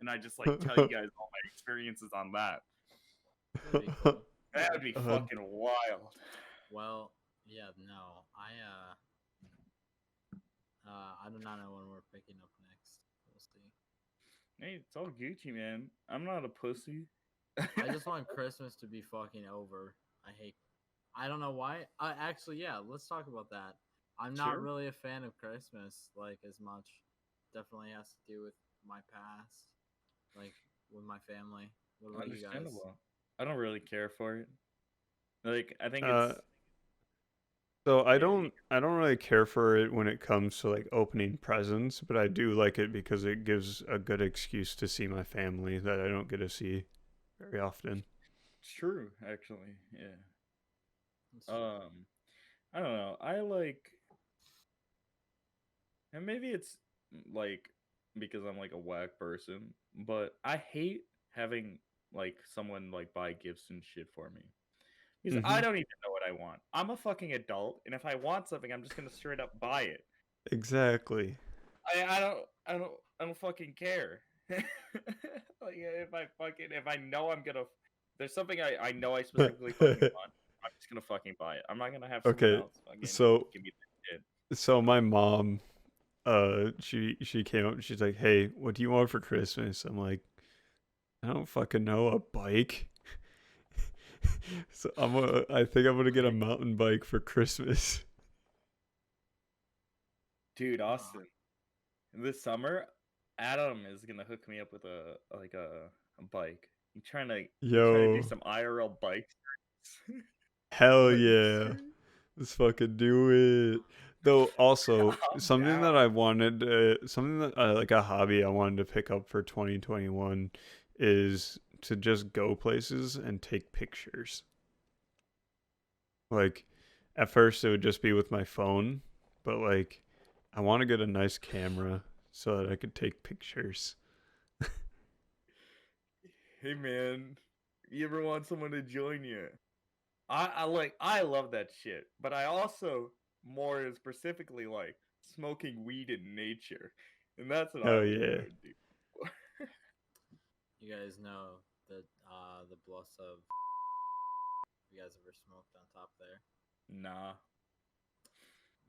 and I just like tell you guys all my experiences on that. That'd be cool. That would be fucking wild. Well, yeah, no, I do not know when we're picking up next. We'll see. Hey, it's all Gucci, man. I'm not a pussy. I just want Christmas to be fucking over. I don't know why. Actually, yeah, let's talk about that. I'm not Sure. really a fan of Christmas like as much. Definitely has to do with my past, like with my family. What about you guys? Understandable. I don't really care for it. Like, I think Uh, it's so I Yeah, don't really care for it when it comes to like opening presents, but I do like it because it gives a good excuse to see my family that I don't get to see very often. it's true, actually. Yeah. That's true. I don't know. I like, and maybe it's like because I'm like a whack person, but I hate having like someone like buy gifts and shit for me. Because I Hmm. don't even know what I want. I'm a fucking adult, and if I want something, I'm just gonna straight up buy it. Exactly. I don't fucking care. Like if I know I'm gonna there's something I know I specifically fucking want, I'm just gonna fucking buy it. I'm not gonna have someone Okay, else fucking so give me that shit. my mom, she came up and she's like, "Hey, what do you want for Christmas?" I'm like, "I don't fucking know, a bike." So I think I'm gonna get a mountain bike for Christmas. Dude, Austin, this summer, Adam is gonna hook me up with a bike. You trying to do Yo, some IRL bike? hell Are you yeah. serious? Let's fucking do it. Though also I'm something that down. I wanted, something that like a hobby I wanted to pick up for 2021 is to just go places and take pictures. Like at first it would just be with my phone, but like I want to get a nice camera so that I could take pictures. Hey man, you ever want someone to join you? I love that shit, but I also more specifically like smoking weed in nature, and that's what I Hell would go yeah. and do. You guys know that the bluffs of. You guys ever smoked on top there? Nah,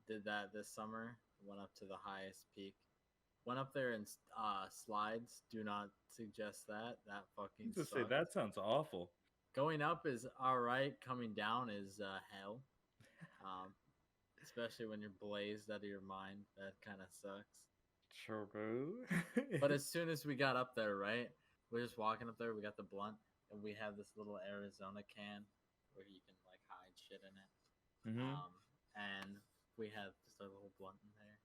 Did that this summer. Went up to the highest peak. Went up there in slides. Do not suggest that. That fucking to say sucked. that sounds awful. Going up is all right. Coming down is hell. Um, especially when you're blazed out of your mind. That kind of sucks. True. But as soon as we got up there, right, we're just walking up there. We got the blunt, and we have this little Arizona can where you can like hide shit in it. Hmm. And we had just our little blunt in there.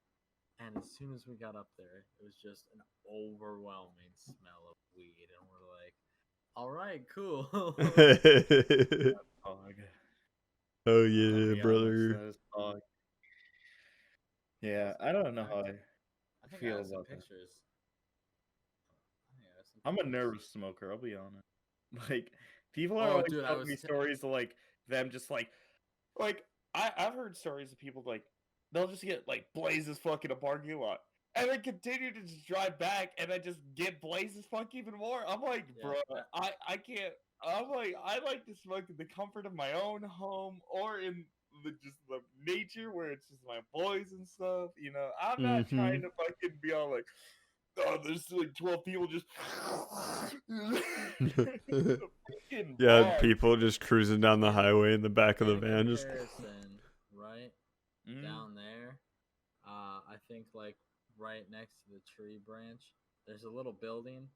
And as soon as we got up there, it was just an overwhelming smell of weed, and we're like, "All right, cool." Oh my god. Oh I'll yeah, be honest, brother. that is dog. Yeah, I don't know how I I think I feel have some about that. pictures. I think I have some I'm a pictures. nervous smoker, I'll be honest. Like, people are Oh, always dude, I telling was. me stories of like them just like I've heard stories of people like they'll just get like blazed as fuck in a parking lot. And then continue to just drive back and then just get blazed as fuck even more. I'm like, Yeah, bro, I can't I'm like I like to smoke in the comfort of my own home or in just the nature where it's just my boys and stuff, you know. I'm not Mm-hmm. trying to fucking be all like oh, there's like 12 people just. Fucking Yeah, bomb. people just cruising down the highway in the back of the In van. Just comparison, right Mm. down there, I think like right next to the tree branch, there's a little building.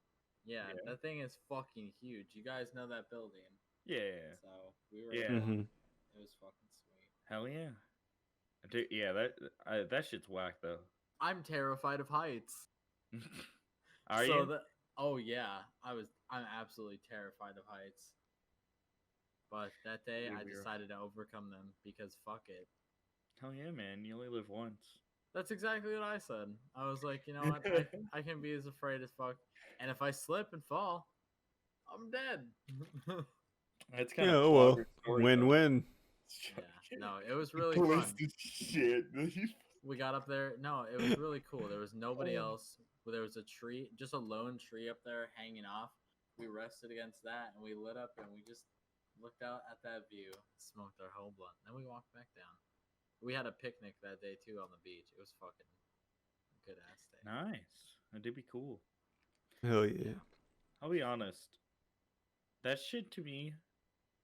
Yeah, Yeah. that thing is fucking huge. You guys know that building. Yeah. So we were Yeah. along. Mhm. It was fucking sweet. Hell yeah. Dude, yeah, that shit's whack though. I'm terrified of heights. Are so you? that oh yeah, I'm absolutely terrified of heights. But that day Yeah, I we were- decided to overcome them because fuck it. Hell yeah, man. You only live once. That's exactly what I said. I was like, you know what? I can be as afraid as fuck. And if I slip and fall, I'm dead. That's kind yeah, of oh well, story, win-win. Yeah, no, it was really fun. Twisted shit. We got up there. No, it was really cool. There was nobody else. There was a tree, just a lone tree up there hanging off. We rested against that and we lit up and we just looked out at that view, smoked our whole blunt. Then we walked back down. We had a picnic that day too on the beach. It was fucking good ass day. Nice. That did be cool. Hell yeah. I'll be honest. That shit to me,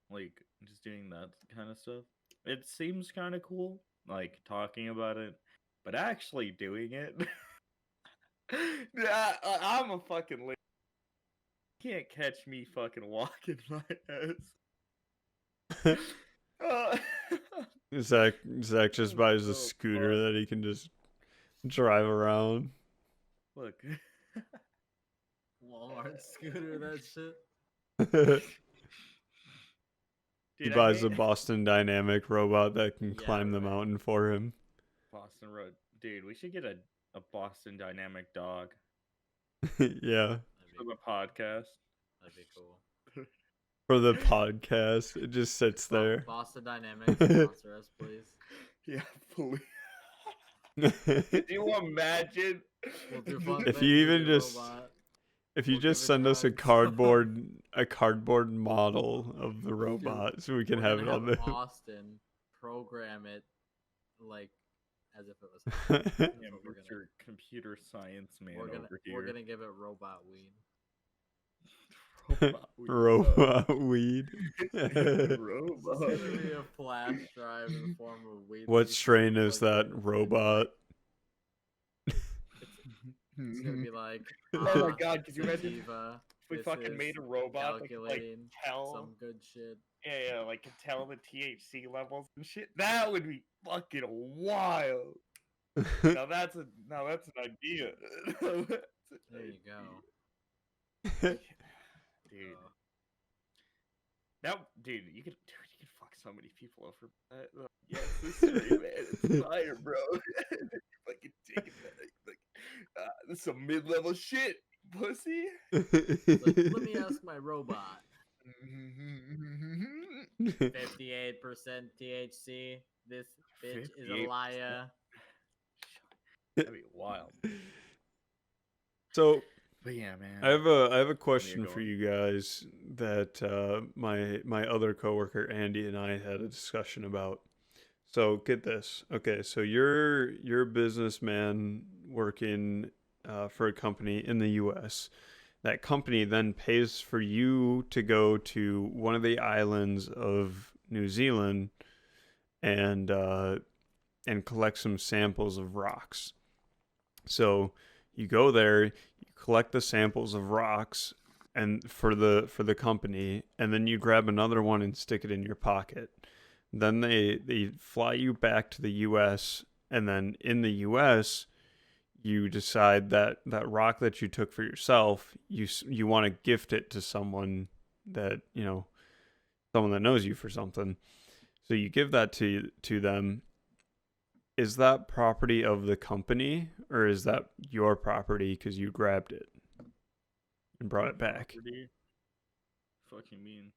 like just doing that kind of stuff, it seems kind of cool, like talking about it, but actually doing it, yeah, I'm a fucking. Can't catch me fucking walking my ass. Uh, Zach just buys a so scooter fun. that he can just drive around. Look. Walmart scooter, that shit. He Dude, buys a Boston Dynamic robot that can Yeah, climb the right. mountain for him. Boston Road. Dude, we should get a Boston Dynamic dog Yeah. for the podcast. That'd be cool. For the podcast, it just sits there. Boston Dynamics, sponsor us, please. Yeah, please. Could you imagine? We'll do fun If things you with even your just robot. if you We'll just give it send us a drugs. cardboard model of the robot so we can We're have gonna it on the Austin program it like as if it was. That's Yeah, what we're your computer science man gonna, over we're here. gonna give it robot weed. robot weed. It's gonna be a flash drive in the form of weed. What strain is that robot? It's gonna be like, Oh my god, could you imagine sativa, if we this fucking is made a robot that could like calculating tell some good shit. yeah, like can tell the THC levels and shit? That would be fucking wild. Now that's an idea. There you go. Dude. Now, dude, you could fuck so many people over that. Yes, this stream, man, it's fire, bro. Fucking taking that, like, this is some mid-level shit, pussy. Like, let me ask my robot. 58% THC. This bitch is a 58%. liar. That'd be wild. So But yeah, man. I have a question going. for you guys that my other coworker Andy and I had a discussion about. So get this. Okay, so you're a businessman working for a company in the U.S. That company then pays for you to go to one of the islands of New Zealand and collect some samples of rocks. So you go there, you collect the samples of rocks and for the company, and then you grab another one and stick it in your pocket. Then they fly you back to the US, and then in the US you decide that rock that you took for yourself, you want to gift it to someone that, someone that knows you for something. So you give that to them. Is that property of the company, or is that your property because you grabbed it and brought it back? Property? Fucking mean.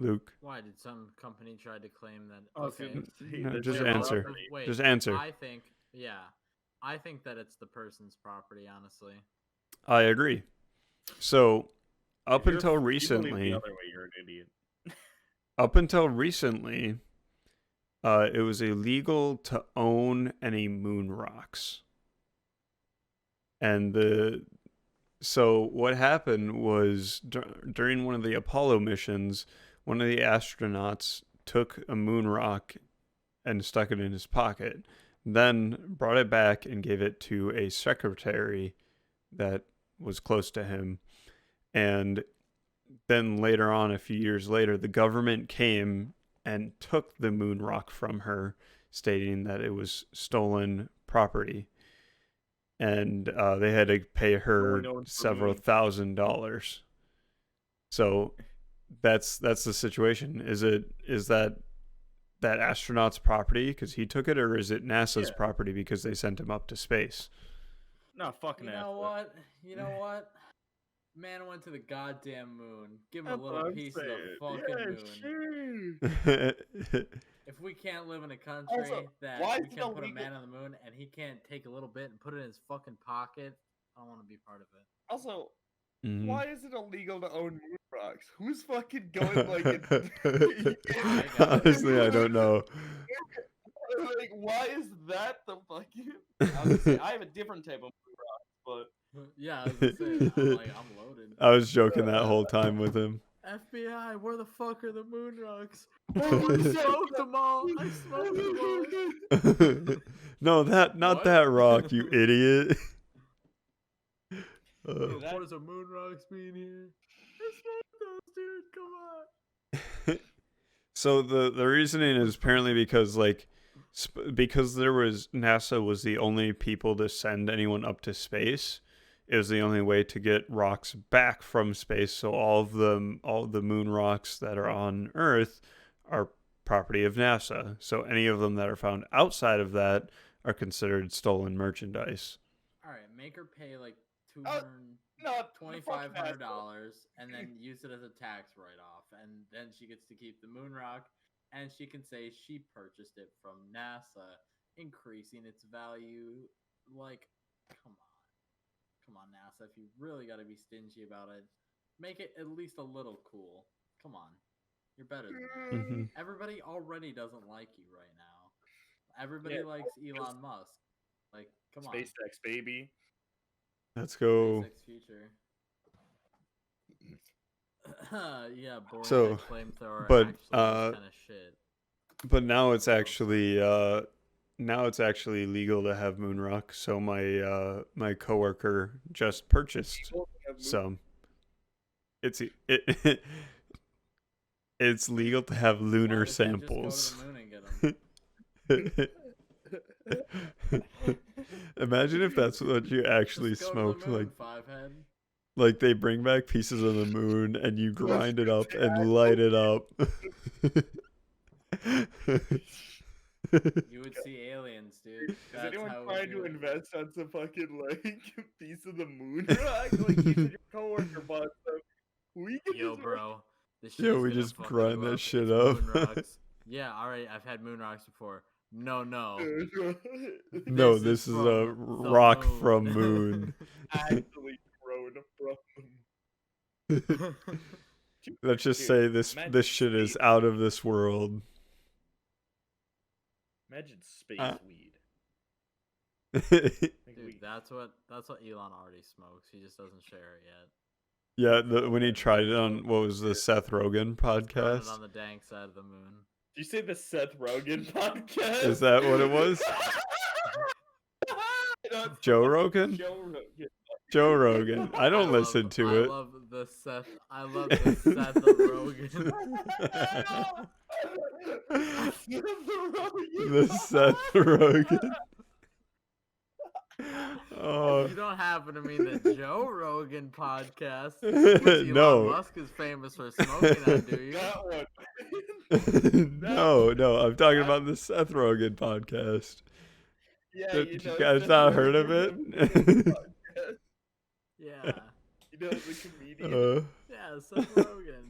Luke? Why did some company try to claim that? I was Okay, gonna say, No, that's just your answer. property. Wait, Just answer. I think that it's the person's property. Honestly, I agree. So up If you're- until if you believe recently, the other way, you're an idiot. it was illegal to own any moon rocks. And so what happened was during one of the Apollo missions, one of the astronauts took a moon rock and stuck it in his pocket, then brought it back and gave it to a secretary that was close to him. And then later on, a few years later, the government came and took the moon rock from her, stating that it was stolen property. And they had to pay her known for several moons. $1,000s. So that's the situation. Is that astronaut's property because he took it, or is it NASA's Yeah. property because they sent him up to space? No, fucking You know what? You know what? Man went to the goddamn moon. Give him That's a what little I'm piece of the saying. fucking Yeah, moon. sure. If we can't live in a country Also, that why we is it can't put a illegal- man on the moon and he can't take a little bit and put it in his fucking pocket, I don't want to be part of it. Also, Mhm. why is it illegal to own moon rocks? Who's fucking going like? Honestly, I don't know. Like, why is that the fucking? I was gonna say, I have a different type of moon rock, Yeah, I was gonna say, I'm loaded. I was joking that whole time with him. FBI, where the fuck are the moon rocks? but Oh, I smoked them all. I smoked them all. No, not What? that rock, you idiot. What that- reports of moon rocks being here? I smoked those, dude. Come on. So the reasoning is apparently because because NASA was the only people to send anyone up to space. It was the only way to get rocks back from space. So all the moon rocks that are on Earth are property of NASA. So any of them that are found outside of that are considered stolen merchandise. All right, make her pay like no, $2,500 and then use it as a tax write-off, and then she gets to keep the moon rock, and she can say she purchased it from NASA, increasing its value. Like, come on, NASA. If you really got to be stingy about it, make it at least a little cool. Come on, you're better than that. Mhm. Everybody already doesn't like you right now. Everybody likes Elon Musk. Like, come on. SpaceX baby. Let's go. SpaceX future. Yeah, boring So, flamethrower but, actually kind of shit. But now it's actually legal to have moon rock. So my coworker just purchased some. It's it's legal to have lunar Why does he just go to samples. the moon and get 'em? Imagine if that's what you actually Just go to the smoked. moon, Fivehead. Like they bring back pieces of the moon and you grind it up and light it up. You would see aliens, dude. Is That's anyone how we trying do to it. invest on some fucking like piece of the moon rock? Like you said, your coworker bought some. We can Yo, just bro. This Yo, shit we is gonna just fuck grind you that up. shit It's up. Moon rocks. Yeah, alright, I've had moon rocks before. No. No, This this is is a from the rock moon. from moon. actually grown from. Let's just Dude, say this imagine shit is space out weed. of this world. Imagine space weed. Dude, Weed. that's what Elon already smokes. He just doesn't share it yet. Yeah, when he tried it on what was the Seth Rogen He's growing it podcast? on the dank side of the moon. Did you say the Seth Rogen podcast? Is that what it was? No, it's Joe fucking Rogan? Joe Rogan. Joe Rogan. I don't listen to I it. love the Seth of Rogan. The Seth Rogen. Oh. You don't happen to mean the Joe Rogan podcast, which Elon No. Musk is famous for smoking on, do you? That one. No, I'm talking about the Seth Rogen podcast. Yeah, Did you you know, guys Seth not heard of Rogen it? podcast. Yeah. You know the comedian. Yeah, Seth Rogen.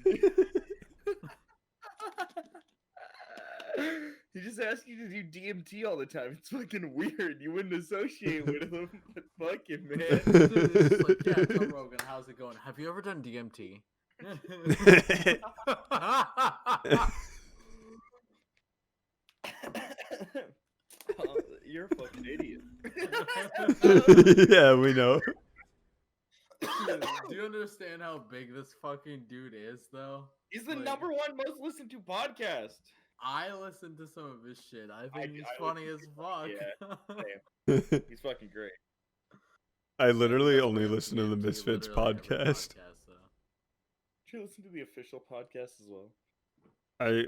He just asks you to do DMT all the time. It's fucking weird. You wouldn't associate with him, but fuck him, man. Dude, it's just like, yeah, Joe Rogan, how's it going? Have you ever done DMT? You're a fucking idiot. Yeah, we know. Dude, do you understand how big this fucking dude is, though? He's the Like, number one most listened to podcast. I listened to some of his shit. I think he's I funny as listen fuck. Damn. He's fucking great. I literally That's only rare listen to him the be Misfits literally every podcast. though. Should you listen to the official podcast as well? I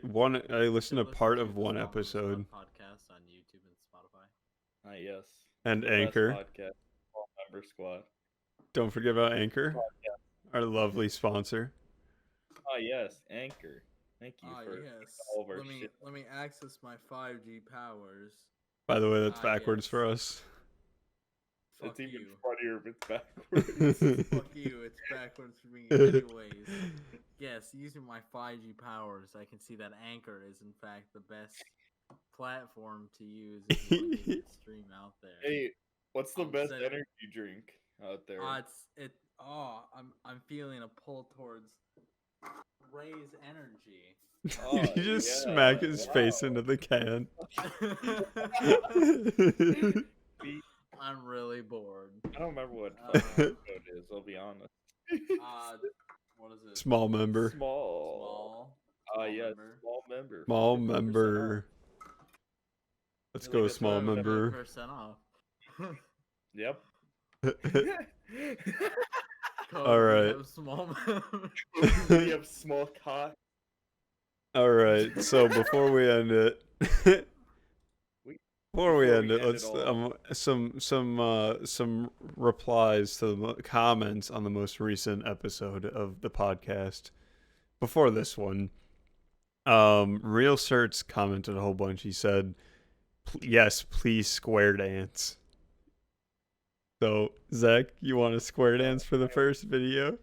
listened to Should part listen of to the one Small Member Squad episode. podcast on YouTube and Spotify. Ah, yes. And The best Anchor. podcast. Small Member Squad. Don't forget about Anchor, our lovely sponsor. Ah, yes. Anchor. Thank you Ah, for yes. all of our Let me shit. let me access my 5G powers. By the way, that's Ah, backwards yes. for us. Fuck It's even you. funnier if it's backwards. Fuck you. It's backwards for me. Anyways, yes, using my 5G powers, I can see that Anchor is in fact the best platform to use if you want to get stream out there. Hey, what's the I'll best send- energy drink out there? I'm feeling a pull towards Ray's energy. Oh, You just yeah, smack his face wow. into the can. I'm really bored. I don't remember what Uh, code is, I'll be honest. What is it? Small member. Small. Small Yes, member. small member. Small 50% member. Let's Really go, good small time. member. 50% off. off. Yep. Code All right. We have small member. We have small cock. All right. So before we end it, let's some replies to the comments on the most recent episode of the podcast. Before this one, Real Certs commented a whole bunch. He said, "Yes, please square dance." So Zach, you want to square dance for the first video?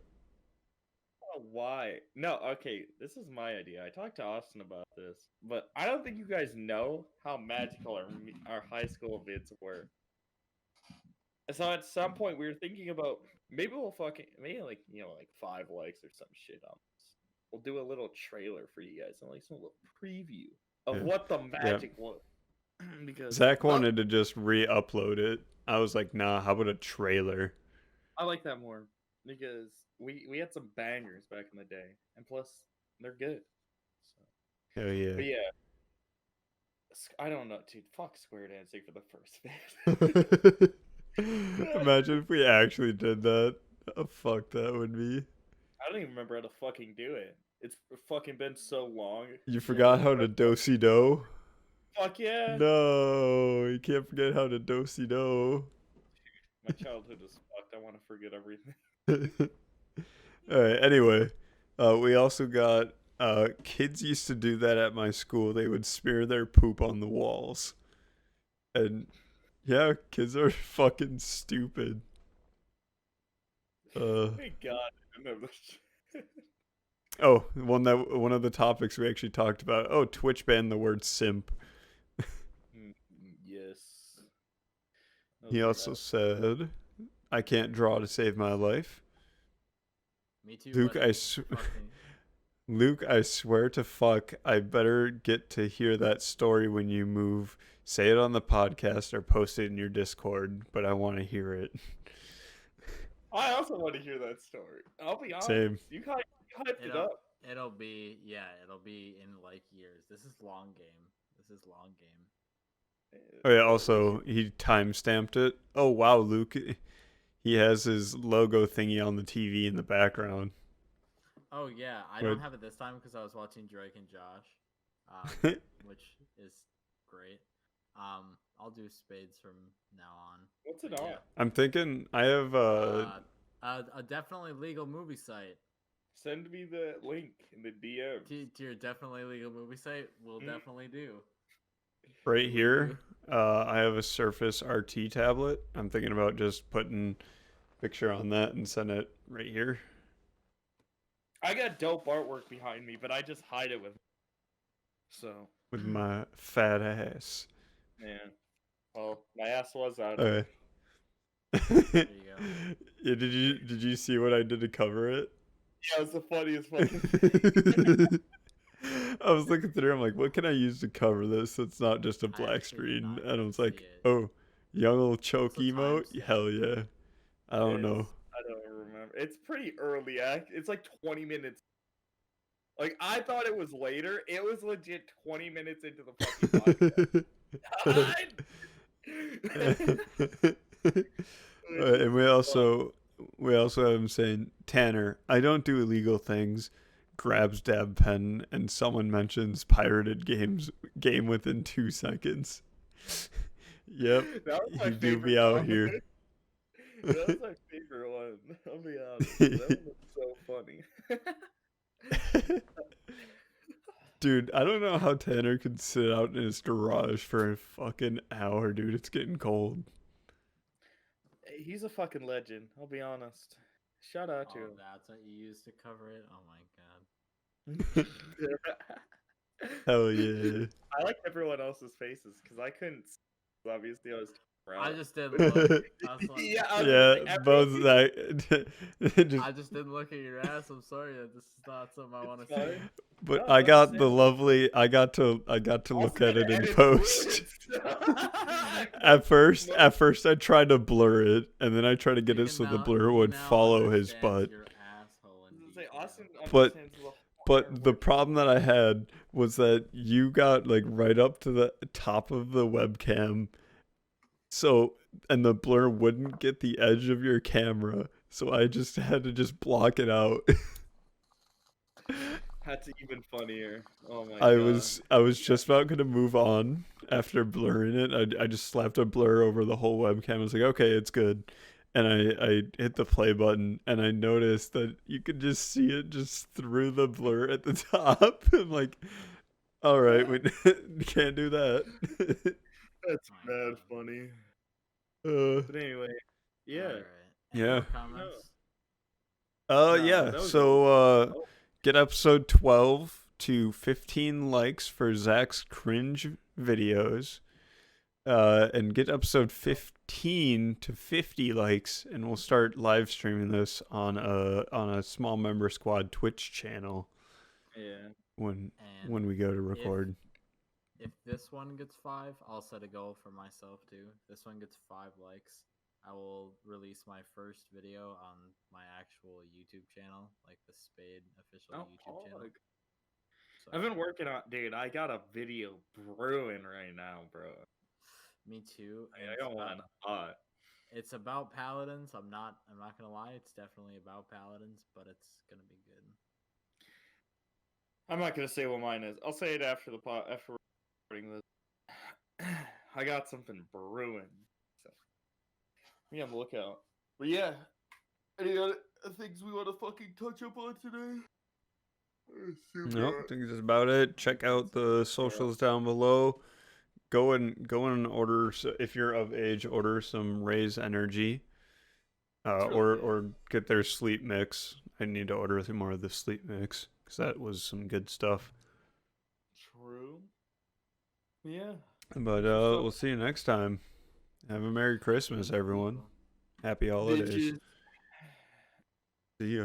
Why? No, okay, this is my idea. I talked to Austin about this, but I don't think you guys know how magical our high school vids were. So at some point we were thinking about maybe like 5 likes or some shit on this. We'll do a little trailer for you guys and like some little preview of Yeah. what the magic was. Because Zach wanted to just re-upload it. I was like, nah, how about a trailer? I like that more because we had some bangers back in the day, and plus they're good. So. Hell yeah. But yeah, I don't know, dude. Fuck square dancing for the first bit. Imagine if we actually did that. How fucked that would be. I don't even remember how to fucking do it. It's fucking been so long. You forgot how to do-si-do? Fuck yeah. No, you can't forget how to do-si-do. My childhood is fucked. I want to forget everything. Alright, anyway. We also got kids used to do that at my school. They would smear their poop on the walls. And yeah, kids are fucking stupid. Thank God I didn't have this. Oh, one of the topics we actually talked about. Oh, Twitch banned the word simp. Yes. He also said, "I can't draw to save my life." Me too. Luke, buddy. Luke, I swear to fuck, I better get to hear that story when you move. Say it on the podcast or post it in your Discord, but I want to hear it. I also want to hear that story. I'll be honest. Same. You hyped it up. It'll be in like years. This is long game. Oh yeah, also he timestamped it. Oh wow, Luke, he has his logo thingy on the TV in the background. Oh yeah, I Wait. don't have it this time because I was watching Drake and Josh, which is great. I'll do spades from now on. What's it But on? yeah. I'm thinking I have A definitely legal movie site. Send me the link in the DMs. To your definitely legal movie site, we'll definitely do. right here. I have a Surface RT tablet. I'm thinking about just putting a picture on that and send it right here. I got dope artwork behind me, but I just hide it with. So. With my fat ass. Man. Well, my ass was out. Okay. There you go. Yeah, did you see what I did to cover it? Yeah, it was the funniest fucking thing. I was looking through. I'm like, what can I use to cover this? It's not just a I black actually did screen. not And I even was see like, it. oh, young old choke What's the emote. timestamp? Hell yeah. I don't know. I don't remember. It's pretty early. It's like 20 minutes. Like I thought it was later. It was legit 20 minutes into the fucking podcast. And we also have him saying, Tanner, I don't do illegal things. Grabs dab pen, and someone mentions pirated game within 2 seconds. Yep, That was my you do favorite be out comment. here. That was my favorite one. I'll be honest. That one was so funny. Dude, I don't know how Tanner could sit out in his garage for a fucking hour, dude. It's getting cold. He's a fucking legend. I'll be honest. Shout out to Oh, him. that's what you used to cover it. Oh my god. Hell yeah. I liked everyone else's faces because I couldn't. Obviously, I was. I just didn't look. I was like, Yeah, I was Yeah, gonna say, both everyone- that. Just, I just didn't look at your ass. I'm sorry that this is not something I want It's to see. fine. but No, I it's got the understandable. lovely. I got to Also look at gotta it in edit post. words. At first, I tried to blur it, and then I tried to get You it can so the now- blur he would now follow his understands butt. your asshole in I was gonna say, detail. Austin But understands the whole But entire the word. problem that I had was that you got like right up to the top of the webcam. So, and the blur wouldn't get the edge of your camera. So I just had to just block it out. That's even funnier. Oh my I god. was just about gonna move on after blurring it. I just slapped a blur over the whole webcam. I was like, okay, it's good. And I hit the play button, and I noticed that you could just see it just through the blur at the top. I'm like, all right, we can't do that. That's My mad God. funny. uh, But anyway, yeah. Alright. Any Yeah. more comments? yeah. that was So, oh, get episode 12 to 15 likes for Zach's cringe videos. And get episode 15 to 50 likes, and we'll start live streaming this on a small member squad Twitch channel yeah. when And we go to record. if this one gets 5, I'll set a goal for myself too. If this one gets 5 likes, I will release my first video on my actual YouTube channel, like the Spade official Oh, YouTube channel. like, So, I've been working on, dude. I got a video brewing right now, bro. me too. And I got one hot. it's about paladins. I'm not gonna lie. It's definitely about paladins, but it's gonna be good. I'm not gonna say what mine is. I'll say it after after recording this. I got something brewing. So be on the lookout. But yeah, any other things we want to fucking touch up on today? Nope, I think that's about it. Check out the socials down below. Go and order, if you're of age, order some Raise Energy. Or get their sleep mix. I need to order some more of the sleep mix because that was some good stuff. True. Yeah. But we'll see you next time. Have a Merry Christmas, everyone. Happy holidays. Bitches. See ya.